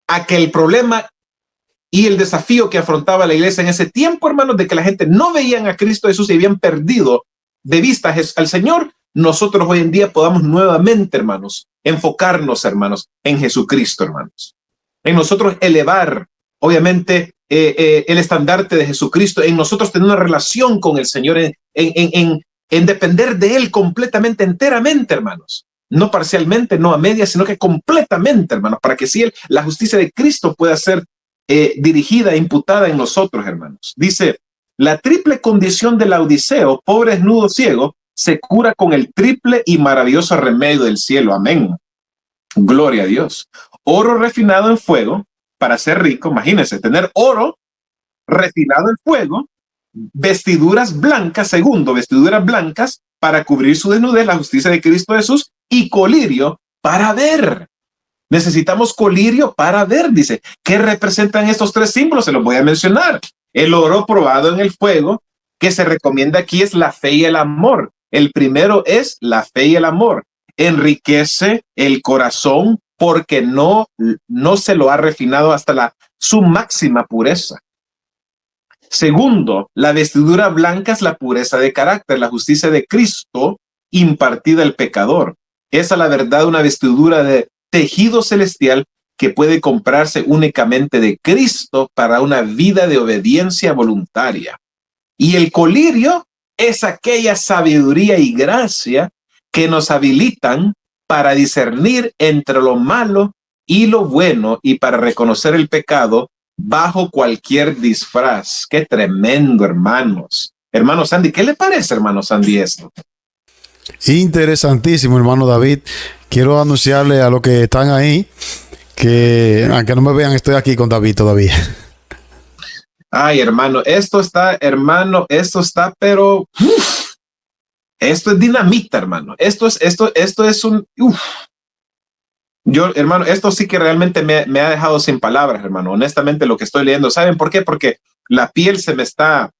a que el problema y el desafío que afrontaba la iglesia en ese tiempo, hermanos, de que la gente no veían a Cristo Jesús y habían perdido de vista al Señor, nosotros hoy en día podamos nuevamente, hermanos, enfocarnos, hermanos, en Jesucristo, hermanos. En nosotros elevar, obviamente, el estandarte de Jesucristo, en nosotros tener una relación con el Señor, en depender de Él completamente, enteramente, hermanos. No parcialmente, no a medias, sino que completamente, hermanos, para que sí la justicia de Cristo pueda ser dirigida, imputada en nosotros, hermanos. Dice, la triple condición del laodiceo, pobre, desnudo, ciego, se cura con el triple y maravilloso remedio del cielo. Amén. Gloria a Dios. Oro refinado en fuego para ser rico. Imagínense, tener oro refinado en fuego, vestiduras blancas, segundo, vestiduras blancas para cubrir su desnudez, la justicia de Cristo Jesús, y colirio para ver. Necesitamos colirio para ver, dice. ¿Qué representan estos tres símbolos? Se los voy a mencionar. El oro probado en el fuego, que se recomienda aquí, es la fe y el amor. El primero es la fe y el amor. Enriquece el corazón porque no se lo ha refinado hasta su máxima pureza. Segundo, la vestidura blanca es la pureza de carácter, la justicia de Cristo impartida al pecador. Esa es la verdad, una vestidura de tejido celestial que puede comprarse únicamente de Cristo para una vida de obediencia voluntaria. Y el colirio es aquella sabiduría y gracia que nos habilitan para discernir entre lo malo y lo bueno y para reconocer el pecado bajo cualquier disfraz. Qué tremendo, hermanos. Hermano Sandy, ¿qué le parece, hermano Sandy, esto? Interesantísimo, hermano David. Quiero anunciarle a los que están ahí que, aunque no me vean, estoy aquí con David todavía. Ay, hermano, esto está, pero esto es dinamita, hermano. Esto es un, Yo, hermano, esto sí que realmente me ha dejado sin palabras, hermano. Honestamente, lo que estoy leyendo, ¿saben por qué? Porque la piel se me está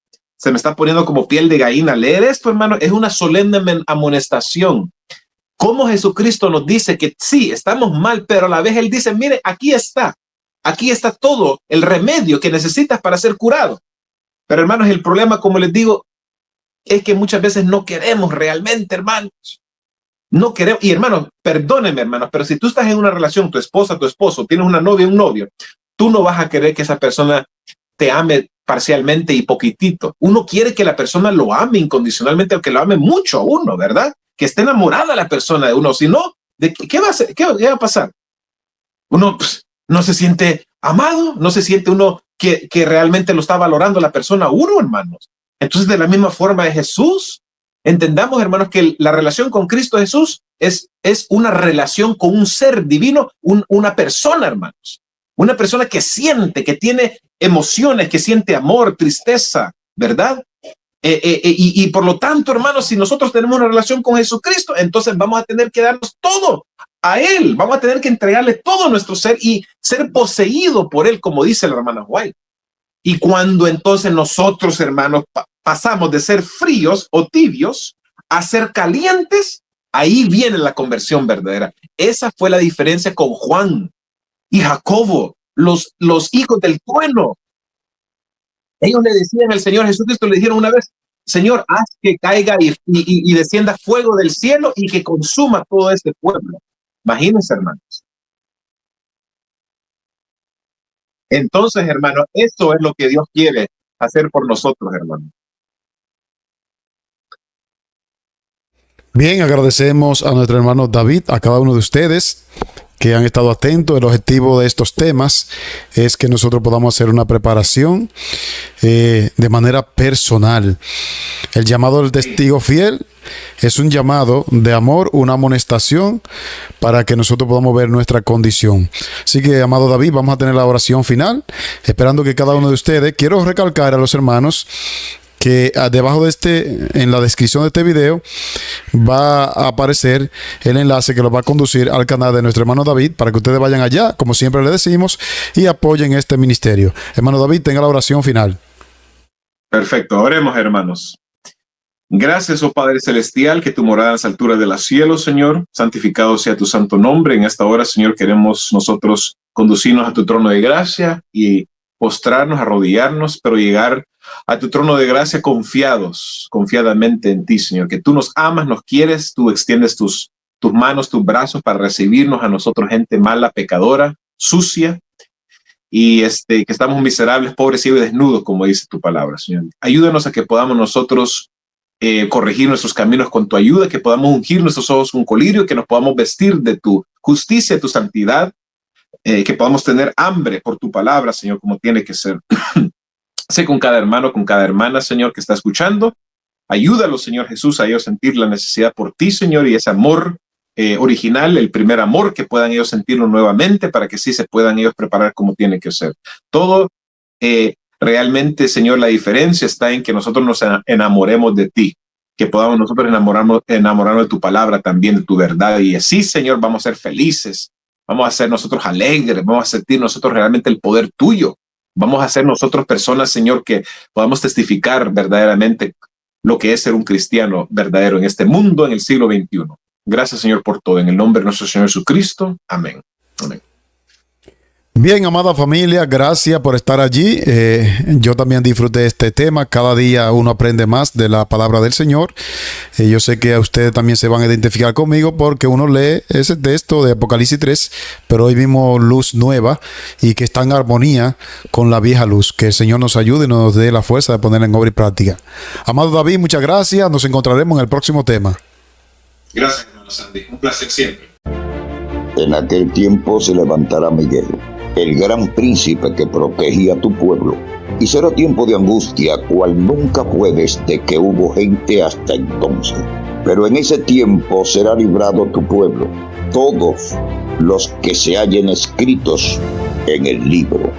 poniendo como piel de gallina. Leer esto, hermano, es una solemne amonestación. Cómo Jesucristo nos dice que sí, estamos mal, pero a la vez Él dice, mire, aquí está todo el remedio que necesitas para ser curado. Pero, hermanos, el problema, como les digo, es que muchas veces no queremos realmente, hermanos. No queremos. Y, hermanos, perdónenme, hermanos, pero si tú estás en una relación, tu esposa, tu esposo, tienes una novia, un novio, tú no vas a querer que esa persona te ame parcialmente y poquitito. Uno quiere que la persona lo ame incondicionalmente, aunque lo ame mucho a uno, ¿verdad? Que esté enamorada la persona de uno. Si no, ¿qué va a hacer? ¿Qué va a pasar? Uno no se siente amado, no se siente uno que realmente lo está valorando la persona a uno, hermanos. Entonces, de la misma forma de Jesús, entendamos, hermanos, que la relación con Cristo Jesús es una relación con un ser divino, una persona, hermanos. Una persona que siente, que tiene emociones, que siente amor, tristeza, ¿verdad? Y por lo tanto, hermanos, si nosotros tenemos una relación con Jesucristo, entonces vamos a tener que darnos todo a Él. Vamos a tener que entregarle todo nuestro ser y ser poseído por Él, como dice la hermana White. Y cuando entonces nosotros, hermanos, pasamos de ser fríos o tibios a ser calientes, ahí viene la conversión verdadera. Esa fue la diferencia con Juan y Jacobo, los hijos del trueno. Ellos le decían al Señor Jesucristo, le dijeron una vez, Señor, haz que caiga y descienda fuego del cielo y que consuma todo este pueblo. Imagínense, hermanos. Entonces, hermano, eso es lo que Dios quiere hacer por nosotros, hermano. Bien, agradecemos a nuestro hermano David, a cada uno de ustedes que han estado atentos. El objetivo de estos temas es que nosotros podamos hacer una preparación de manera personal. El llamado del testigo fiel es un llamado de amor, una amonestación para que nosotros podamos ver nuestra condición. Así que, amado David, vamos a tener la oración final, esperando que cada uno de ustedes, quiero recalcar a los hermanos que debajo de en la descripción de este video va a aparecer el enlace que los va a conducir al canal de nuestro hermano David para que ustedes vayan allá, como siempre le decimos, y apoyen este ministerio. Hermano David, tenga la oración final. Perfecto, oremos, hermanos. Gracias, oh Padre Celestial, que tu morada en las alturas de los cielos, Señor. Santificado sea tu santo nombre. En esta hora, Señor, queremos nosotros conducirnos a tu trono de gracia y postrarnos, arrodillarnos, pero llegar a tu trono de gracia confiadamente en ti, Señor, que tú nos amas, nos quieres, tú extiendes tus manos, tus brazos para recibirnos a nosotros, gente mala, pecadora, sucia, y que estamos miserables, pobres, ciegos y desnudos, como dice tu palabra, Señor. Ayúdanos a que podamos nosotros corregir nuestros caminos con tu ayuda, que podamos ungir nuestros ojos con colirio, que nos podamos vestir de tu justicia, tu santidad, que podamos tener hambre por tu palabra, Señor, como tiene que ser. Sé con cada hermano, con cada hermana, Señor, que está escuchando. Ayúdalo, Señor Jesús, a ellos sentir la necesidad por ti, Señor, y ese amor original, el primer amor, que puedan ellos sentirlo nuevamente para que sí se puedan ellos preparar como tiene que ser. Todo realmente, Señor, la diferencia está en que nosotros nos enamoremos de ti, que podamos nosotros enamorarnos de tu palabra también, de tu verdad, y así, Señor, vamos a ser felices, vamos a ser nosotros alegres, vamos a sentir nosotros realmente el poder tuyo, vamos a ser nosotros personas, Señor, que podamos testificar verdaderamente lo que es ser un cristiano verdadero en este mundo, en el siglo XXI. Gracias, Señor, por todo. En el nombre de nuestro Señor Jesucristo. Amén. Amén. Bien, amada familia, gracias por estar allí. Yo también disfruté este tema. Cada día uno aprende más de la palabra del Señor. Yo sé que a ustedes también se van a identificar conmigo porque uno lee ese texto de Apocalipsis 3, pero hoy vimos luz nueva y que está en armonía con la vieja luz. Que el Señor nos ayude y nos dé la fuerza de ponerla en obra y práctica. Amado David, muchas gracias. Nos encontraremos en el próximo tema. Gracias, hermano Sandy. Un placer siempre. En aquel tiempo se levantará Miguel, el gran príncipe que protegía a tu pueblo, y será tiempo de angustia, cual nunca fue desde que hubo gente hasta entonces. Pero en ese tiempo será librado tu pueblo, todos los que se hallen escritos en el libro.